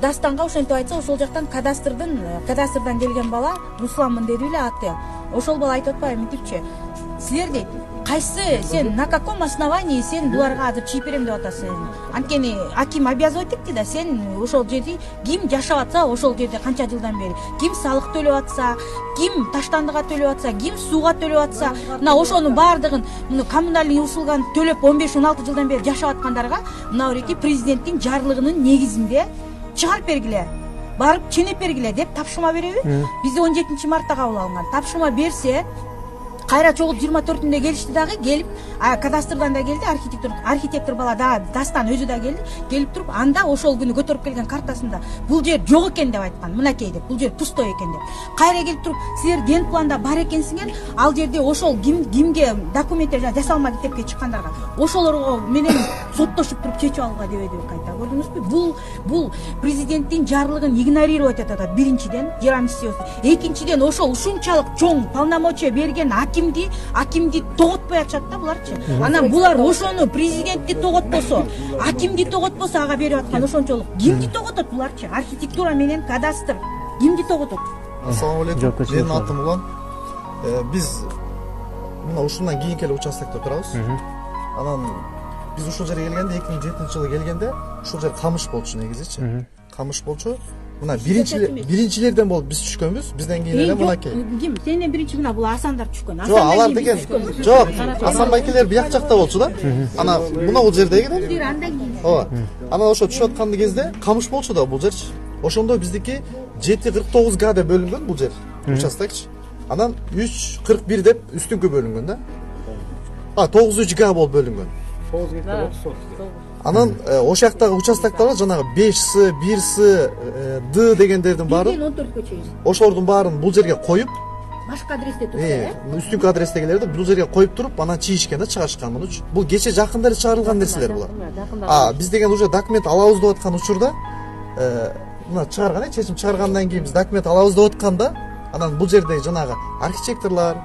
Дастанга ошентип айтса, ошол жактан кадастрдан келген бала Русланмын деди эле аты. Ошол бала айтып атпайбы мынтипчи. Силер дейт, кайсы сен на каком основании сен буларга азыр чийип берем деп атасың? Анткени аким обязывать этти да, сен ошол жерди ким жашап атса, ошол жерде канча жылдан бери, ким салык төлөп атса, ким таштандыга төлөп атса, ким сууга төлөп атса, мына ошонун баардыгын муну коммунальный услуганы төлөп 15-16 жылдан бери жашап аткандарга мына эки президенттин жарлыгынын негизинде чыгарып бергиле. Барып ченеп бергиле деп тапшырма береби? Бизде 17 мартта кабыл алынган. Тапшырма берсе, кайра чогулуп 24-түндө келишти дагы, келип кадастрдан да келди, архитектор бала да Дастан өзү да келди, келип туруп анда ошол күнү көтөрүп келген картасында бул жер жок экен деп айткан, мынакей деп, бул жер пустой экен деп. Кайра келип туруп, силер ген планда бар экенсиңер, ал жерде ошол кимге документтер жасалма китепке чыккандарга, ошолорго менен соттошуп туруп чечип алууга дебеди кайта. Көрдүңүзбү? Бул президенттин жарлыгын игнорировать этет атат биринчиден, жер амнистиясы. Экинчиден ошол ушунчалык чоң полномочия берген акимди тоготпой атышат да буларчы. Анан булар ошону президентти тоготпосо, акимди тоготпосо ага берип аткан ошончолук. Кимди тоготот буларчы? Архитектура менен кадастр кимди тоготот? Ассаламу алейкум. Менин атым Улан. Биз мына ушундан кийинки эле участокто турабыз. Анан биз ушул жерге келгенде 2007-жылы келгенде ушул жер камыш болчу негизичи. Камыш болчу. Мына биринчилерден болуп биз түшкөнбүз. Бизден кийин эле мынакей. Ким? Сенден биринчи мына бул Асандар түшкөн. Жок, алар деген. Жок, Асан байкелер бияк жакта болчу да. Ана мына бул жердеги да. Ооба. Анан ошо түшүп аткан кезде камыш болчу да бул жерчи. Ошондо биздики 749 га деп бөлүнгөн бул жер. Участокчу. Анан 341 деп үстүңкү бөлүнгөн да. 93 га болуп бөлүнгөн. 9 гектар болсо. Анан ошол жактагы участоктор жанагы 5С, 1С, Д дегендердин баары 14кө чейин. Ошолордун баарын бул жерге коюп, башка адресте турса, үстүнкү адрестегилерди бул жерге коюп туруп, анан чийишкен да, чыгарышкан муну. Бул кече жакында эле чыгарылган нерселер булар. Биз деген уже документ алабыз деп аткан учурда, мына чыгарган, чечим чыгаргандан кийин биз документ алабыз деп атканда, анан бул жерде жанагы архитекторлор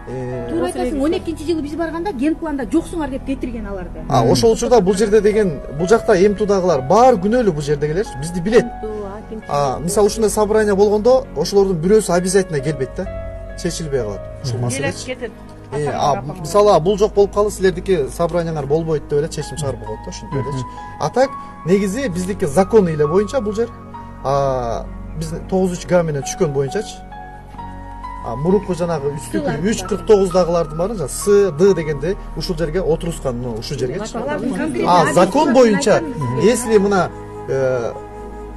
туура айтасың, 12-жылы биз барганда ген планда жоксуңар деп кетирген аларды. Ошол учурда бул жерде деген, бул жакта МТУдагылар баары күнөөлүү бул жердегилер, бизди билет. Мисалы ушундай собрание болгондо ошолордун бирөөсү обязательно келбейт да, чечилбей калат ушул маселечи. Мисалы бул жок болуп калды, силердики собранияңар болбойт деп эле чечим чыгарып коет да, ушинтип элечи. А так негизи биздики закон эле боюнча бул жер биз 93 га менен түшкөн боюнчачы. Мурунку жанагы 349дагылардын баары жана С, Д дегенде ушул жерге отурускан, ушул жергечи. Закон боюнча, если мына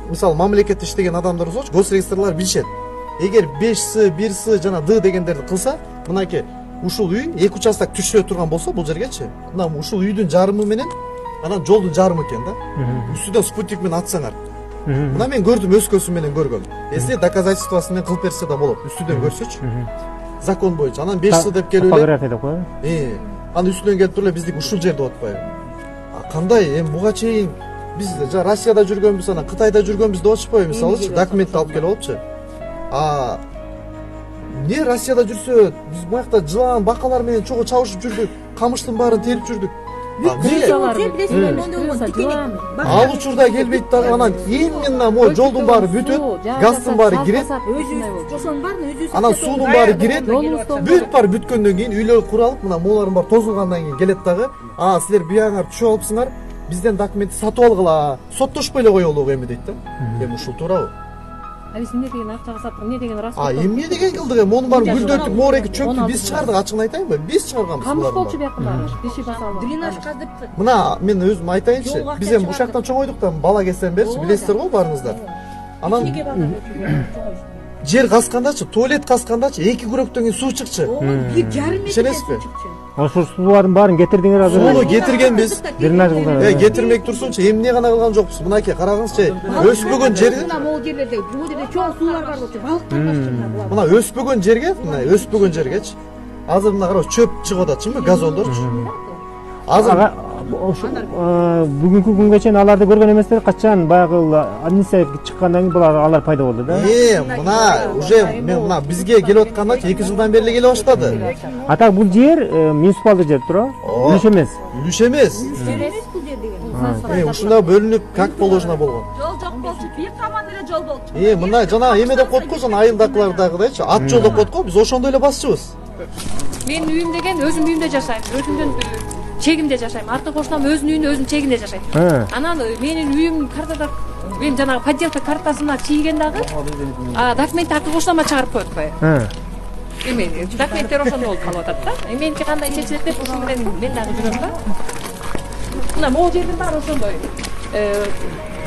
мисалы мамлекетте иштеген адамдар болсочу, госрегистрлар билишет. Эгер 5С, 1С жана Д дегендерди кылса, мынакей ушул үй 2 участок түшүрө турган болсо бул жергечи, мына ушул үйдүн жарымы менен анан жолдун жарымы экен да. Үстүдөн спутник менен атсаңар. Мына мен көрдүм, өз көзүм менен көргөм. Если доказательствосы менен кылып берсе да болот, үстүдөн көрсөчү. Закон боюнча. Анан 5 жыл деп келип эле. Фотография деп коебу. Анан үстүнөн келип туруп эле биздики ушул жерде атпайбы. Кандай эми буга чейин биз Россияда жүргөнбүз, анан Кытайда жүргөнбүз деп атышпайбы, мисалычы, документ алып келип алыпчы. Не Россияда жүрсө, биз буякта жылан, бакалар менен чогуу чабышып жүрдүк, камыштын баарын терип жүрдүк. Ал учурда келбейт дагы, анан именно могу жолдун баары бүтөт, газдын баары кирет. Анан суунун баары кирет. Бүт бар бүткөндөн кийин үйлөр куралып, мына могулардын баары тозулгандан кийин келет дагы. Силер буягыңар түшүп алыпсыңар, бизден документти сатып алгыла, соттошпой эле коелу эми дейт да. Эми ушул туурабы? Биз эмне деген акчага саттык, эмне деген рас? Эмне деген кылдык эми? Монун баарын гүлдөтүп, мореги чөктү биз чыгардык, ачыгын айтайынбы? Биз чыгарганбыз. Камыш болчу бuyакында. Беши басалып. Дренаж каздырыпты. Мына мен өзүм айтайынчы, биз эми ушактан чоңойдук да, бала кезден берчи, билесиздер го баарыңыздар. Анан жер казкандачы, туалет казкандачы 2 күрөктөн кийин суу чыкчы. 1,5 Ишенесизби? Ошол суулардын баарын кетирдиңер азыр. Сууну кетиргенбиз. Дренаж кылдыңар. Кетирмек турсунчу, эмне гана кылган жокпуз. Мынакей карагыңызчы, өспөгөн жерге. Мына могу жерлерде, бул жерде чоң суулар бар болчу, балыктар басчу. Мына өспөгөн жерге, мына өспөгөн жергечи. Азыр мына карабыз, чөп чыгып ататчыбы, газондорчу. Азыр бүгүнкү күнгө чейин аларды көргөн эместер, качан баягы амнистия чыккандан кийин алар пайда болду да. Мына уже мен мына бизге келип атканда 2 жылдан бери келе баштады. А так бул жер муниципалдык жер туурабы? Үлүш эмес. Үлүш эмес. Ушунда бөлүнүп, как положено болгон. Жол жок болчу, бир таман эле жол болчу. Мына жана эме деп коет го, жана айылдакылардагыдайчы, ат жол деп коет го, биз ошондой эле басчыбыз. Менин үйүм деген өзүм үйүмдө жашайм. Өзүмдөн чегимде жашайм. Арты кошунам өзүнүн үйүндө өзүнүн чегинде жашайт. Анан менин үйүм картада мен жанагы подделка картасына чийген дагы документти арты кошунама чыгарып коет атпайбы. Эми документтер ошондо болуп калып атат да. Меники кандай чечилет деп ушул менен мен дагы жүрөм да. Мына могу жердин баары ошондой.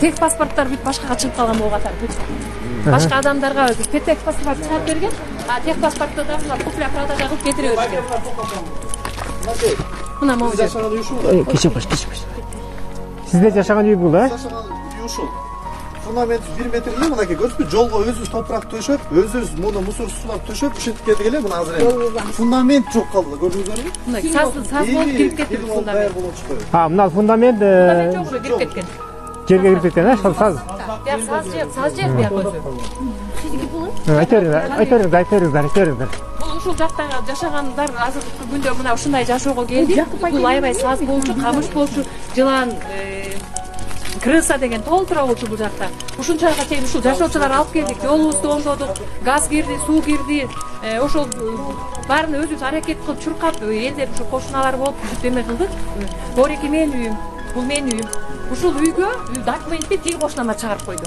Тех паспорттор бүт башкага чыгып калган могу катары бүт. Башка адамдарга тех паспорт чыгарып берген, тех паспортто да купля продажа кылып кетире берген. Мына могу жер. Кечип кош. Сизде жашаган үй бул, Жашаган үй ушул. Фундамент 1 метр эле, мынакей көрсөтпү, жолго өзүбүз топурак төшөп, өзүбүз муну мусор суулап төшөп, ушинтип келдик эле, мына азыр эми фундамент жок калды, көрдүңүздөрбү? Мына саз болуп кирип кетти фундамент. Мына фундамент жок уже кирип кеткен. Жерге кирип кеткен, ошол саз. Саз жер бияк өзү. Айтыңыздар. Ушул жактагы жашагандар азыркы күндө мына ушундай жашоого келди. Бул аябай саз болчу, камыш болчу, жылан, крыса деген толтура болчу бул жакта. Ушунчага чейин ушул жашоочулар алып келдик, жолубузду оңдодук, газ кирди, суу кирди. Ошол баарын өзүбүз аракет кылып чуркап, элдер ушу кошуналар болуп эме кылдык. Борики менин үйүм, бул менин үйүм. Ушул үйгө документти тиги кошунама чыгарып койду.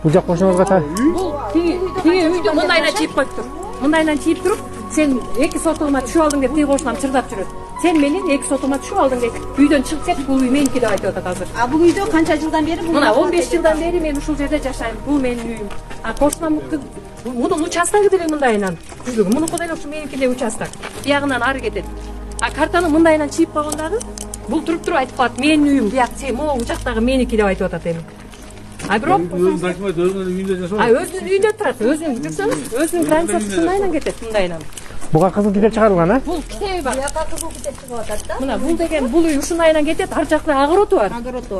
Бул жак кошунабызга та. Бул тиги үйдү мындайынан чийип коюптур. Мындайынан чийип туруп, сен 2 сотугума түшүп алдың деп тиги кошунам чырдап жүрөт. Сен менин 2 сотугума түшүп алдың деп үйдөн чыгып кет, бул үй меники деп айтып атат азыр. Бул үйдө канча жылдан бери? Мына 15 жылдан бери мен ушул жерде жашайм. Бул менин үйүм. Кошунамдыкы мунун участогу деле мындайынан. Мунуку деле ушу меники деле участок. Биягынан ары кетет. Картаны мындайынан чийип койгондагы бул туруп айтып калат, менин үйүм, бияк сен могу жактагы меники деп айтып атат эми. Бирок өзүнүн үйүндө жашайт. Өзүнүн үйүндө турат, өзүнүн жүрсөңүз, өзүнүн границасы мындайынан кетет, мындайынан. Буга кызыл китеп чыгарылган, Бул китеби бар. Бияка кызыл китеп чыгып атат да. Мына бул деген бул үй ушундайынан кетет, ар жакта огороту бар.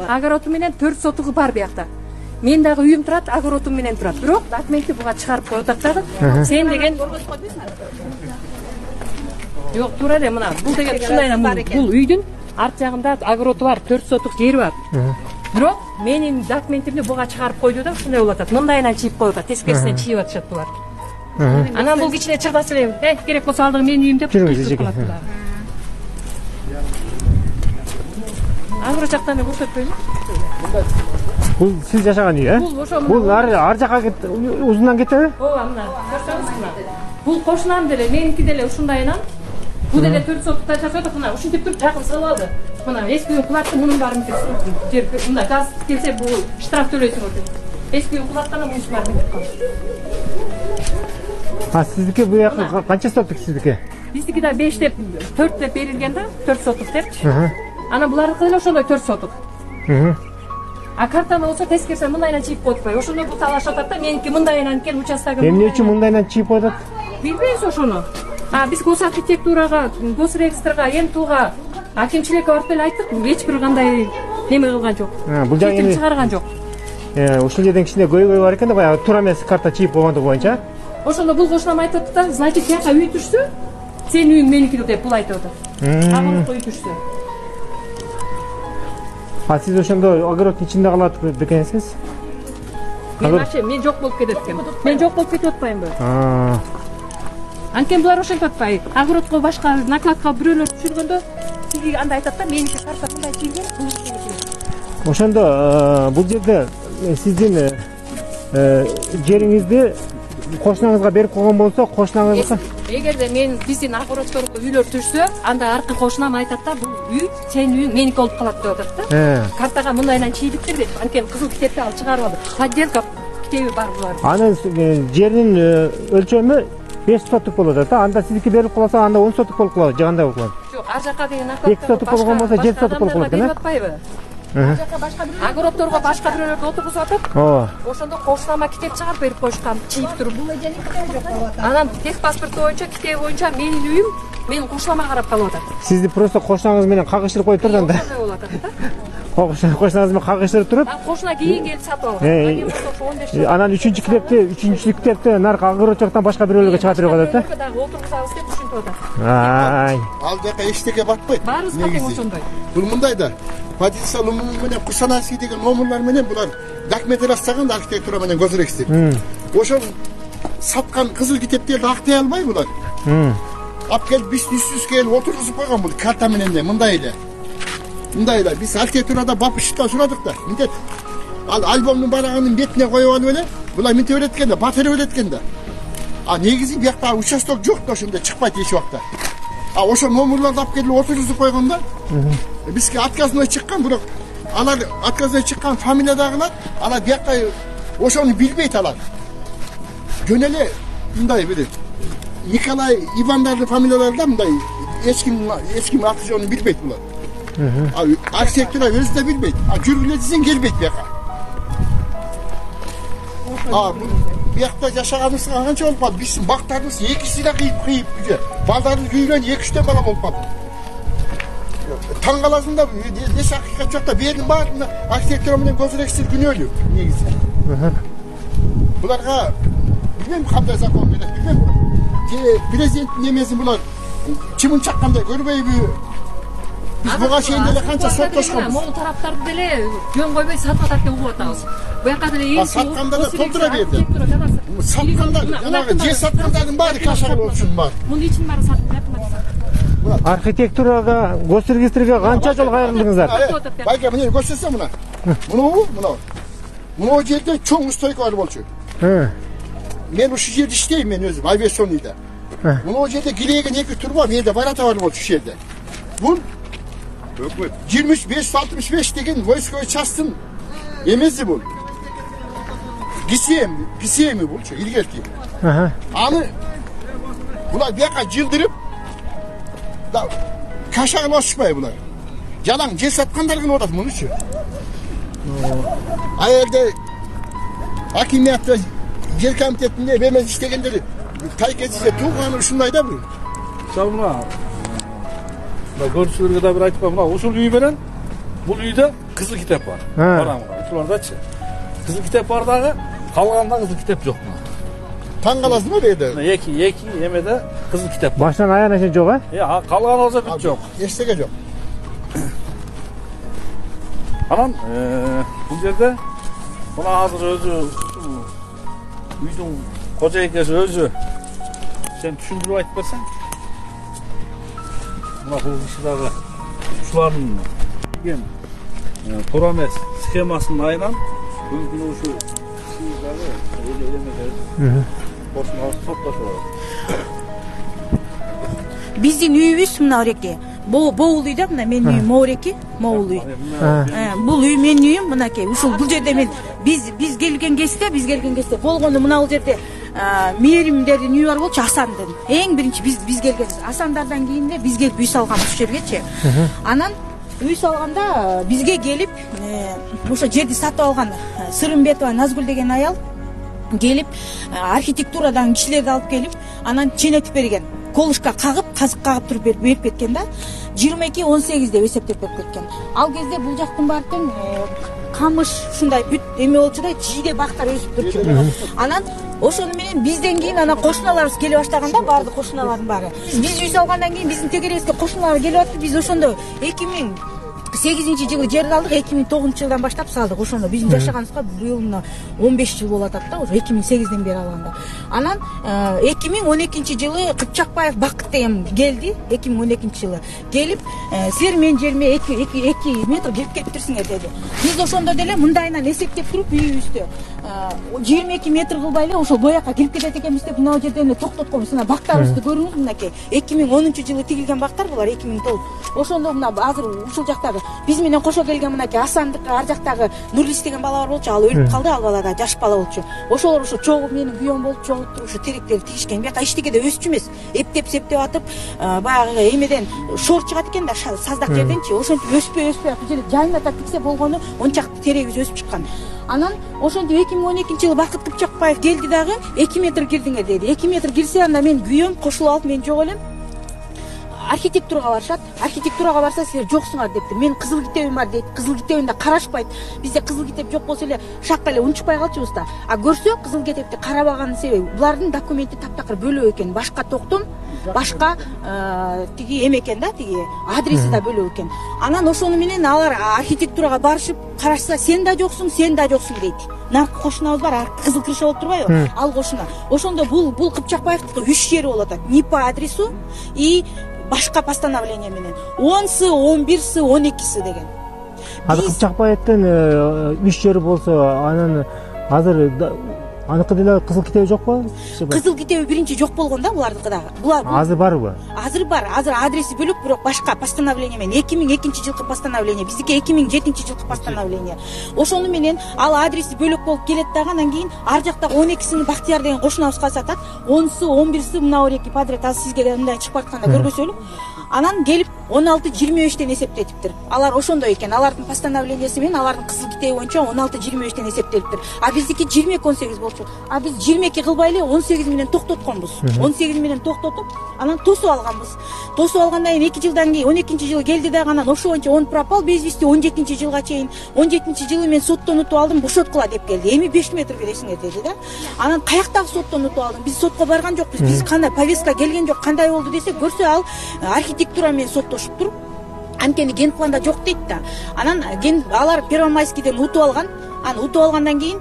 Огороту менен 4 сотугу бар биякта. Мен дагы үйүм турат, огоротум менен турат. Бирок документти буга чыгарып коюп атат дагы. Сен деген Жок, туура эле мына. Бул деген ушундайынан бул үйдүн арт жагында огороту бар, 4 сотук жери бар. Бирок менин документимди буга чыгарып койду да, ушундай болуп атат. Мындайынан чийип коюп атат, тескерисинен чийип атышат булар. Анан бул кичине чырдас эле, керек болсо алдыгы менин үйүм деп калат. Агро жактан эле көрсөтпөйбү? Бул сиз жашаган үй, Бул ошо. Бул ар жака узундан кетеби? Ооба, мына. Көрсөңүз мына. Бул кошунам деле, меники деле ушундайынан. Бул деле 4 сотукта жашадык, мына ушинтип туруп жакын салып алды. Мына эски үй кулатты, мунун баарын жер, мына газ келсе бул штраф төлөйсүңөр деп. Эски үй кулатканда мунун баарын кетип калды. Сиздики бу жака канча соток сиздики? Биздики да 5 деп, 4 деп берилген да, 4 соток депчи. Анан булардыкы деле ошондой 4 соток. А картаны болсо тескерсе мындайынан чийип коюп атпайбы. Ошондо бул талашып атат да, меники мындайынан экен, участогы. Эмне үчүн мындайынан чийип коюп атат? Билбейбиз ошону. Биз госархитектурага, госрегистрга, МТУга, акимчиликке барып эле айттык, эч бир кандай неме кылган жок. Бул жагы чечим чыгарган жок. Ушул жерден кичине көйгөй бар экен да, баягы туура эмес карта чийип койгондугу боюнча. Ошондо бул кошунам айтып атат да, значит, жака үй түшсө, сенин үйүң меники деп бул айтып атат. Агылыкка үй түшсө. Сиз ошондо огороддун ичинде калат экенсиз? Мен жок болуп кетет экен. Мен жок болуп кетип атпаймынбы? Анткени булар ошентип атпайбы? Огородко башка накладка бирөөлөр түшүргөндө сиги андай айтат да, меники карта мындай чийилген, бул меники. Ошондо бул жерде сиздин жериңизди кошунаңызга берип койгон болсо, кошунаңызга эгерде биздин огороддорго үйлөр түшсө, анда аркы кошунам айтат да, бул үй сенин үйүң меники болуп калат деп атат да. Картага мындайынан чийилиптир дейт. Анткени кызыл китепти алып чыгарып алды. Подделка китеби бар булар. Анын жеринин өлчөмү 5 соток болот да. Анда сиздики берип калса, анда 10 соток болуп калат, же кандай болуп калат? Жок, ар жака деген накладка 2 соток болгон болсо 7 соток болуп калат экен. Ар жака башка бирөө огороддорго башка бирөөлөрдү отургузуп атып, ошондо кошунама китеп чыгарып берип коюшкан, чийип туруп. Анан техпаспорт боюнча, китеби боюнча менин үйүм менин кошунама карап калып атат. Сизди просто кошунаңыз менен кагыштырып коюп турду анда. Ошондой болуп атат да. Кошунаңыз менен кагыштырып туруп, кошуна кийин келип сатып алган. Анан 3-чү китепти наркы огород жактан башка бирөөлөргө чыгарып берип атат да. Дагы отургузабыз деп түшүнүп атат. Ал жака эчтеке батпайт. Баарыбыз батем ошондой. Бул мындай да. Позиция менен Кусанайский деген номерлар менен булар документ растаган архитектура менен госрегистр. Ошол саткан кызыл китептерди актай албай булар. Ап келип биздин үстүбүзгө келип отургузуп койгон бул карта менен эле мындай эле. Мындай эле биз архитектурада бапышта сурадык да. Мынтет ал альбомдун барагынын бетине коюп алып эле булар мынтип берет экен да, батырып берет экен да. Негизи биякта участок жок да, ошондо чыкпайт эч убакта. Ошо номерларды алып келип отургузуп койгондо бизге отказной чыккан, бирок алар отказной чыккан фамилиядагылар, алар биякта ошону билбейт алар. Жөн эле мындай бир Николай Ивандардын фамилияларында мындай эч ким аты жөнүн билбейт булар. Архитектура өзү да билбейт. Жүргүлө десең келбейт бияка. Биякта жашаганыбызга канча болуп калды? Биздин бактарыбыз экиси да кыйып жүр. Балдардын үйүнөн 2-3 бала болуп калды. Таң каласың да, эч акыйкат жок да, бердин баардыгында архитектура менен госрегистр күнөөлүү негизи. Буларга билбейм кандай закон берет, билбейм. Президенттин немеси булар чымын чаккандай көрбөйбү? Биз буга чейин деле канча соттошконбуз. Могул тараптарды деле жөн койбой сатып атат деп угуп атабыз. Буяка деле сатканда да толтура берди. Саткандар, жанагы жер саткандардын баары кашагыл болчун бар. Мунун ичинин баары сатып жатмады. Архитектурага, госрегистрге канча жол кайрылдыңыздар? Байка, мына көрсөтсөң мына. Мына жерде чоң стойка бар болчу. Мен ушул жерде иштейм, мен өзүм авиационныйда. Мына жерде килеген 2 турба, менде барата бар болчу ушул жерде. Бул 25-65 деген войсковой частын эмеси бул. Кисеми болчу, илгерки. Аны булар бияка жылдырып да кашагыл ошпай булар. Жалаң жер саткандар кылып атат мунучу. Жерде акимиятта жер комитетинде бемез иштегендер тайкесиже тууганы ушундай да бул. Мына көрүүчүлөргө да бир айтып коем, мына ушул үй менен бул үйдө кызыл китеп бар. Караңыздар, ушулардачы. Кызыл китеп бар дагы, калганда кызыл китеп жок. Таң каласызбы бейде? Эки эмеде кызыл китеп бар. Баштан аяна чейин жок, калган болсо бүт жок. Эчтеке жок. Анан бул жерде мына азыр өзү үйдүн кожойкеси өзү сен түшүндүрүп айтып берсең. Мына бул киши дагы ушулардын туура эмес схемасынын айынан бүгүнкү ушу киши дагы элемеде кошуна соттошуп атат. Биздин үйүбүз мына ореке. Боул үй да, мына менин үйүм Мореки, Моул үй. Бул үй менин үйүм, мынакей. Ушул бул жерде мен биз келген кезде болгону мына бул жерде мээримдердин үйү бар болчу, Асандын. Эң биринчи биз келгенбиз. Асандардан кийин эле биз келип үй салганбыз ушул жергечи. Анан үй салганда бизге келип ошо жерди сатып алган Сырымбетова Назгүл деген аял келип архитектурадан кишилерди алып келип, анан ченетип берген. Колушка кагып, казык кагып туруп берип кеткен да. 22-18 деп эсептеп берип кеткен. Ал кезде бул жактын баардыгын камыш ушундай бүт эме болчу да, жийде бактар өсүп турчу. Анан ошону менен бизден кийин анан кошуналарыбыз келе баштаганда, баардык кошуналардын баары. Биз үй салгандан кийин биздин тегереске кошуналар келип атты. Биз ошондо 2008-жылы жерди алдык, 2009-жылдан баштап салдык. Ошондо биздин жашаганыбызга быйыл 15 жыл болуп атат да, ошо 2008-ден бери алганда. Анан 2012-жылы Кыпчакбаев Бакыт деген келди, 2012-жылы. Келип, силер менин жериме 2 метр кирип кетиптирсиңер деди. Биз ошондо деле мындайынан эсептеп туруп үйүбүздү 22 метр кылбай эле ошол боякка кирип кетет экенбиз деп мына жерден эле токтотконбуз. Мына бактарыбызды көрүңүз, мынакей 2010-жылы тигилген бактар булар, 2009. Ошондо мына азыр ушул жактагы биз менен кошо келген мынакей Асандыкы, ар жактагы Нурлис деген бала бар болчу, ал өлүп калды, ал бала да жаш бала болчу. Ошолор ошо чогуу менин күйөөм болуп чогулуп туруп ошо теректерди тигишкен. Бияка эчтекеде өсчү эмес, эптеп-септеп атып, баягы эмеден шор чыгат экен да, саздак жерденчи. Ошентип өспөй бул жерде жайнатап тиксе болгону ончакты терегибиз өсүп чыккан. Анан ошентип 2012-жылы Бакыт Кыпчакбаев келди дагы 2 метр кирдиңер деди. 2 метр кирсе, анда мен күйөөм кошулуп алып, мен жок элем. Архитектурага барышат. Архитектурага барса силер жоксуңар депти. Мен кызыл китебим бар дейт. Кызыл китебинде карашпайт. Бизде кызыл китеп жок болсо эле шакка эле унчукпай калчубуз да. А көрсө кызыл китепти карабаганын себеби булардын документи таптакыр бөлөк экен. Башка токтом, башка тиги эме экен да, тиги адреси да бөлөк экен. Анан ошону менен алар архитектурага барышып карашса, сен да жоксуң дейт. Наркы кошунабыз бар, кызыл крыша болуп турбайбы? Ал кошуна. Ошондо бул Кыпчакбаевдики 3 жери болуп атат. Не по адресу и башка постановление менен 10-сы, 11-сы, 12-сы деген. Кыпчакбаевдин 3 жери болсо, анан азыр аныкы деле кызыл китеби жокпу? Кызыл китеби биринчи жок болгон да булардыкы дагы. Азыр барбы? Азыр бар. Азыр адреси бөлөк, бирок башка постановление менен 2002-жылкы постановление, биздики 2007-жылкы постановление. Ошону менен ал адреси бөлөк болуп келет дагы, анан кийин ар жактагы 12-сини Бактияр деген кошунабызга сатат. 10-сы, 11-сы мына эки подряд аз сизге мындай чыгып баратканда көргөзөлү. Анан келип 16-25-тен эсептетиптир. Алар ошондой экен. Алардын постановленияси менен алардын кызыл китеби боюнча 16-25-тен эсептелиптир. А биздики 22-18 болчу. А биз 22 кылбай эле 18 менен токтотконбуз. 18 менен токтотуп, анан тосуп алганбыз. Тосуп алгандан кийин 2 жылдан кийин 12-жылы келди дагы, анан ошо боюнча он пропал без вести 17-жылга чейин. 17-жылы мен соттон утуп алдым, бошоткула деп келди. Эми 5 метр бересиңер деди да. Анан каяктагы соттон утуп алдым? Биз сотко барган жокпуз. Биз кандай повестка келген жок, кандай болду десе, көрсө ал архитектура менен соттошуп туруп, анткени генпланда жок дейт да. Анан алар Первомайскийден утуп алган. Анан утуп алгандан кийин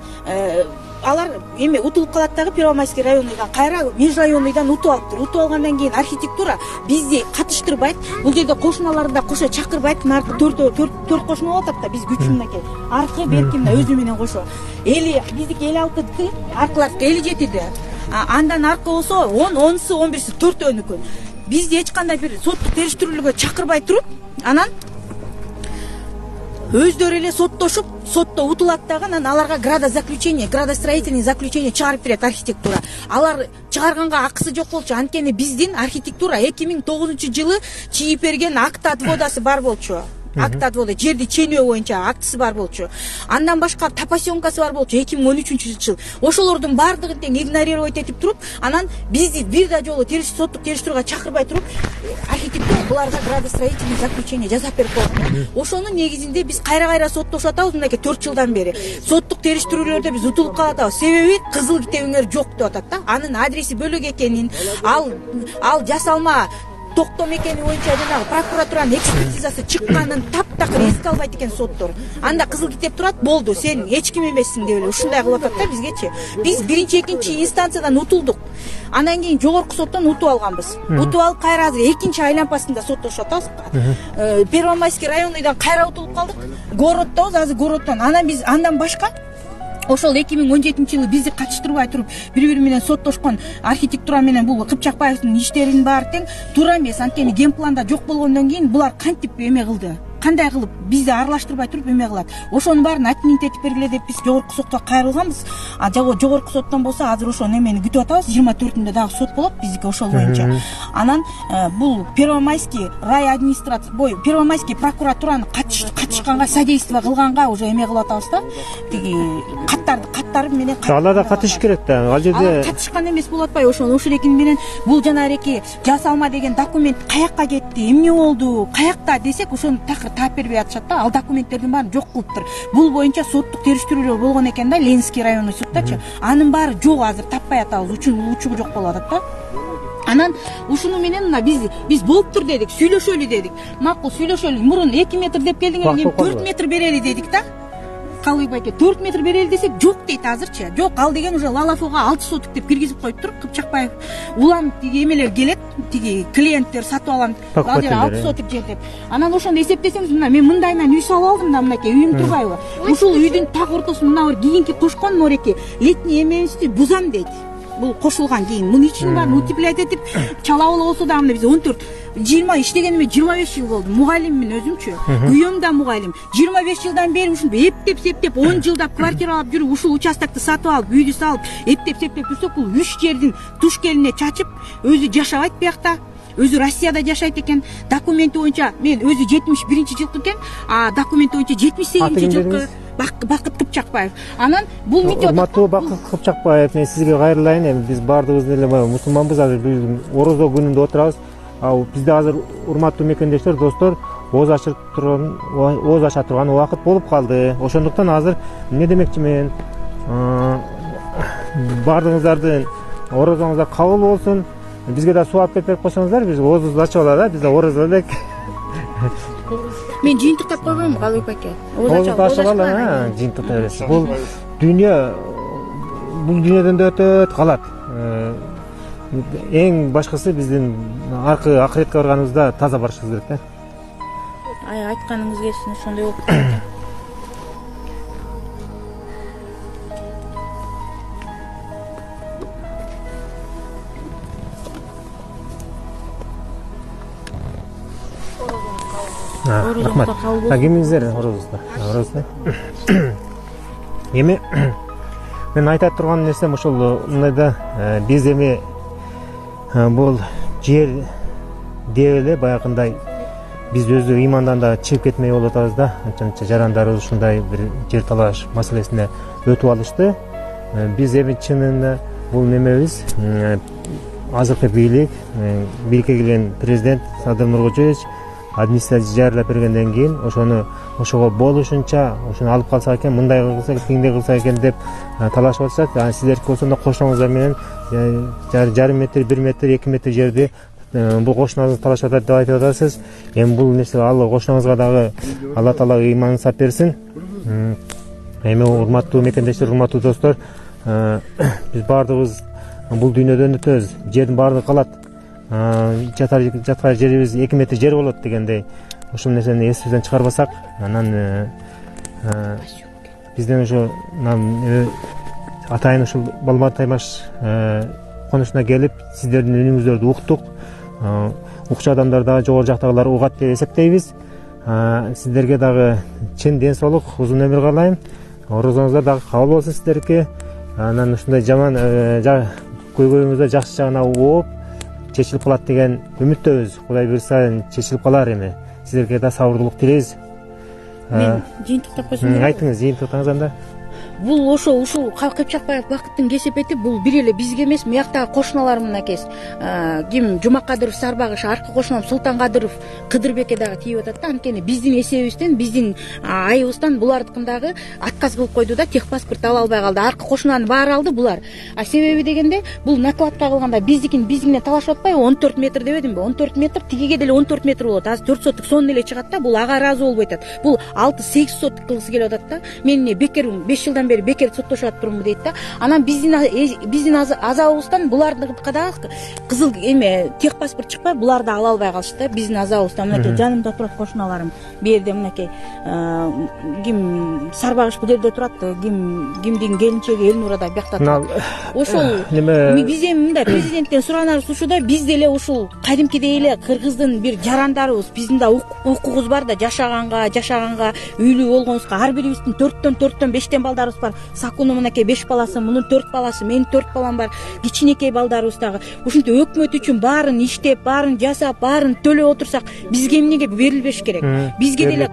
алар эме утулуп калат дагы, Первомайский районуйдан кайра межрайонуйдан утуп алыптыр. Утуп алгандан кийин архитектура бизди катыштырбайт. Бул жерде кошуналарды да кошо чакырбайт. Наркы 4 кошуна болуп атат да, биз күчү мынакей. Аркы берки мына өзү менен кошо. Биздики 56 аркылардыкы 57 да. Андан аркы болсо 10-сы, 11-си 4-өнүкү. Бизди эч кандай бир соттук териштирүүлөргө чакырбай туруп, анан өздөрү эле соттошуп, сотто утулат дагы, анан аларга градостроительный заключение чыгарып берет архитектура. Алар чыгарганга акысы жок болчу. Анткени биздин архитектура 2009-жылы чийип берген акт отводасы бар болчу. Акт отвода жерди ченөө боюнча актысы бар болчу. Андан башка топосъемкасы бар болчу 2013-жыл. Ошолордун баардыгын тең игнорировать этип туруп, анан бизди бир да жолу соттук териштирүүгө чакырбай туруп, архитектура буларга градостроительный заключение жасап берип койгон. Ошонун негизинде биз кайра соттошуп атабыз мынакей 4 жылдан бери. Соттук териштирүүлөрдө биз утулуп калатабыз. Себеби кызыл китебиңер жок деп атат да. Анын адреси бөлөк экенин, ал жасалма токтом экени боюнча жанагы прокуратуранын экспертизасы чыкканын таптакыр эске албайт экен соттор. Анда кызыл китеп турат, болду, сен эч ким эмессиң деп эле ушундай кылып атат да бизгечи. Биз биринчи, экинчи инстанциядан утулдук. Андан кийин жогорку соттон утуп алганбыз. Утуп алып кайра азыр экинчи айлампасында соттошуп атабыз. Первомайский районуйдан кайра утулуп калдык. Городдобуз, азыр городдон. Андан башка ошол 2017-жылы бизди катыштырбай туруп, бири-бири менен соттошкон архитектура менен бул Кыпчакбаевдин иштеринин баары тең туура эмес. Анткени генпланда жок болгондон кийин булар кантип эме кылды? кандай кылып бизди аралаштырбай туруп эме кылат. Ошонун баарын отменить этип бергиле деп биз жогорку сотко кайрылганбыз. Жогорку соттон болсо азыр ошо немени күтүп атабыз. 24-түндө дагы сот болот биздики ошол боюнча. Анан бул Первомайский рай администрация Первомайский прокуратураны катышканга содействие кылганга уже эме кылып атабыз да. Тиги каттары менен алар да катышыш керек да. Ал жерде катышкан эмес болуп атпайбы? Ошол Ушурекин менен бул жанагы жасалма деген документ каякка кетти, эмне болду, каякта десек ошону такыр таап бербей атышат да. Ал документтердин баарын жок кылыптыр. Бул боюнча соттук териштирүүлөр болгон экен да, Ленинский райондук соттачы. Анын баары жок, азыр таппай атабыз, учугу жок болуп атат да. Анан ушуну менен мына биз болуптур дедик, сүйлөшөлү дедик. Макул сүйлөшөлү. Мурун 2 метр деп келдиңер, эми 4 метр берели дедик да. Калыбек байке 4 метр берели десек жок дейт азырчы. Жок, ал деген уже Лалафога 6 сотук деп киргизип коюптур. Кыпчакбаев улам тиги эмелер келет, тиги клиенттер сатып алам, ал жер 6 сотук жер деп. Анан ошону эсептесеңиз, мына мен мындайынан үй салып алдым да, мынакей үйүм турбайбы? Ушул үйдүн так ортосунда мына бир кийинки кошкон мореки летний эмебизди бузам дейт. Бул кошулган кийин мунун ичинин баарын утеплять этип чалабыла болсо да мына биз 14-20 иштегениме 25 жыл болду. Мугалиммин өзүмчү. Күйөөм да мугалим. 25 жылдан бери ушинтип эптеп 10 жылдап квартира алып жүрүп, ушул участокты сатып алып, үйдү салып, эптеп жүрсөк, бул 3 жердин туш келине чачып, өзү жашабайт биякта. Өзү Россияда жашайт экен. Документи боюнча мен өзү 71 жылкы экен, а документи боюнча 78 жылкы. Бакыт Кыпчакбаев. Анан бул видео урматтуу Бакыт Кыпчакбаев, мен сизге кайрылайын. Эми биз баардыгыбыз эле мусулманбыз, азыр орозо күнүндө отурабыз. Бизде азыр урматтуу мекендештер, достор, ооз аша турган убакыт болуп калды. Ошондуктан азыр эмне демекчимин? Баардыгыңыздардын орозоңуздар кабыл болсун. Бизге да суу алып берип койсоңуздар, биз оозубузду ачып алалы, биз да орозо элек. Мен жыйынтыктап койбоймун Калыбек байке. Оозубузду ачып алалы, жыйынтыктай бересиз. Бул дүйнөдөн да өтөт, калат. Эң башкысы биздин акыретке барганыбызда таза барышыбыз керек да. Айтканыңыз келсин, ошондой болуп калат. Рахмат. Кемиңиздер орозузда. Эми мен айта турган нерсем ошол мындайда биз эми бул жер деп эле баягындай биз өзү ыймандан да чыгып кетмей болуп атабыз да. Анча жарандарыбыз ушундай бир жер талаш маселесине өтүп алышты. Биз эми чынында бул немебиз азыркы бийликке келген президент Садыр Нуркожоевич администрация жарыйлап бергенден кийин ошого болушунча ошону алып калсак экен, мындай кылсак, тиңдей кылсак экен деп талашып атышат. Силердики болсо да кошуңуздар менен жарым метр, 1 метр, 2 метр жерди бул кошуңуз талашып атат деп айтып атасыз. Эми бул нерсе ал кошуңузга дагы Алла Таала ыйманын сап берсин. Эми урматтуу мекендештер, урматтуу достор, биз баардыгыбыз бул дүйнөдөн өтөбүз. Жердин баардыгы калат. Жаткан жерибиз 2 метр жер болот дегендей. Ошол нерсени эсибизден чыгарбасак, анан бизден ошо атайын ушул Балбан Таймаш конушуна келип, сиздердин үнүңүздөрдү уктук. Укчу адамдар дагы жогору жактагылар угат деп эсептейбиз. Сиздерге дагы чын ден соолук, узун өмүр каалайм. Орозоңуздар дагы кабыл болсун сиздерге. Анан ушундай жаман көйгөйүңүздө жакшы жагына ооп чечилип калат деген үмүттөбүз. Кудай буйрса чечилип калар эми. Сиздерге да сабырдуулук тілейбиз. Мен жыйынтыктап койсом. Айтыңыз, жыйынтыктаңыз анда. Бул ушул Кыпчакбаев Бакыттын кесепети бул бир эле бизге эмес, мuyактагы кошуналарымына кес. Ким Жумакадыров Сарбагыш, аркы кошунам Султанкадыров Кыдырбекке дагы тийип атат да. Анткени биздин эсебибизден, биздин айыбыздан булардыкын дагы отказ кылып койду да, техпаспорт ала албай калды. Аркы кошунаны баары алды булар. Себеби дегенде бул накладка кылганда биздикине талашып атпайбы? 14 метр дебедимби? 14 метр тигиге деле 14 метр болот. Азыр 4 соттук сон эле чыгат да. Бул ага ыраазы болбой атат. Бул 6-8 соттук кылгысы келип атат да. Мен бекер 5 жылдан бери бекер соттошуп атпырмынбы дейт да. Анан биздин азабыбыздан булардыкы да кызыл эме техпаспорт чыкпай, булар да ала албай калышты да. Биздин азабыбыздан мынакей жанымда турат кошуналарым. Бу жерде мынакей ким Сарбагыш бул жерде турат, кимдин келинчеги Элнурада биякта турат. Ошол биз эми мындай президенттен суранарыбыз ушул да, биз деле ушул кадимкидей эле кыргыздын бир жарандарыбыз, биздин да укугубуз бар да, жашаганга үйлүү болгонубузга ар бирибиздин 4төн 5тен балдарыбыз бар. Сакунун мынакей 5 баласы, мунун 4 баласы, менин 4 балам бар. Кичинекей балдарыбыз дагы. Ушинтип өкмөт үчүн баарын иштеп, баарын жасап, баарын төлөп отурсак, бизге эмнеге берилбеш керек? Бизге деле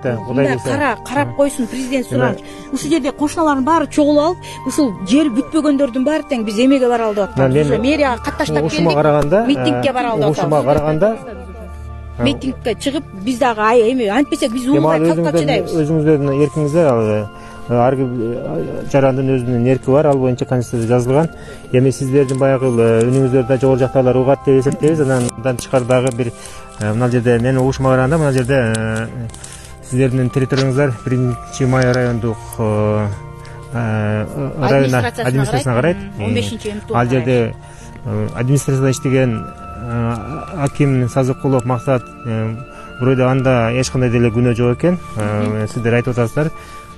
карап койсун президент сурач. Ушул жерде кошуналардын баары чогулуп алып, ушул жер бүтпөгөндөрдүн баары тең биз эмеге баралы деп атабыз. Мэрияга катташтап келдик. Митингге баралы деп атабыз. Ушума караганда митингге чыгып биз дагы эми антпесек биз уубай калкка чыдайбыз. Өзүңүздөрдүн эркиңиздер, ар бир жарандын өзүнүн эрки бар, ал боюнча конституцияда жазылган. Эми сиздердин баягы үнүңүздөрдү да жогору жактагылар угат деп эсептейбиз. Андан тышкары дагы бир мына жерде менин угушума караганда мына жерде сиздердин территорияңыздар 1-Май райондук район администрациясына карайт. 15-МТУ. Ал жерде администрацияда иштеген Аким Сазыкулов Максат бурайда анда эч кандай деле күнөө жок экен. Сиздер айтып атасыздар.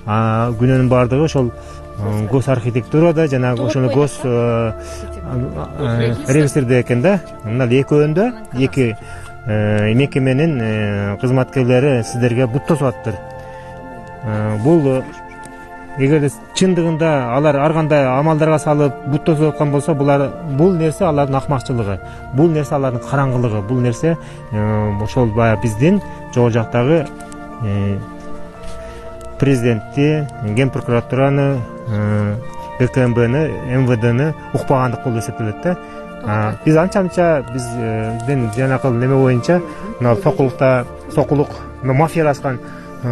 Күнөөнүн баардыгы ошол гос архитектурада жана ошол гос регистрде экен да. Мына экөөндө эки мекеменин кызматкерлери сиздерге буттосуп атыптыр. Бул эгерде чындыгында алар ар кандай амалдарга салып буттосуп аткан болсо, бул нерсе алардын акмакчылыгы, бул нерсе алардын караңгылыгы, бул нерсе ошол баягы биздин жогору жактагы президентти, ген прокуратураны, ГКМБны, МВДны укпагандык болуп эсептелет да. Биз анча биздин жанакы неме боюнча мына Сокулук мафиялашкан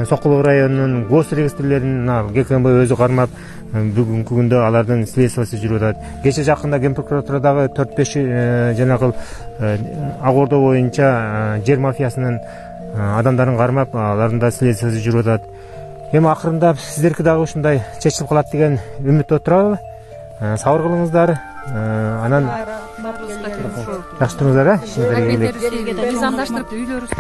Сокулук районунун гос регистрлерин ГКМБ өзү кармап, бүгүнкү күндө алардын следствиясы жүрүп атат. Кече жакында ген прокуратурадагы 4-5 жанагы Ак Ордо боюнча жер мафиясынын адамдарын кармап, алардын да следствиясы жүрүп атат. Эми акырында сиздерки дагы ушундай чечилип калат деген үмүттө турабы? Сабыр кылыңыздар. Анан жакшы туруңуздар, Биз аңдаштырып үйлөрүбүздө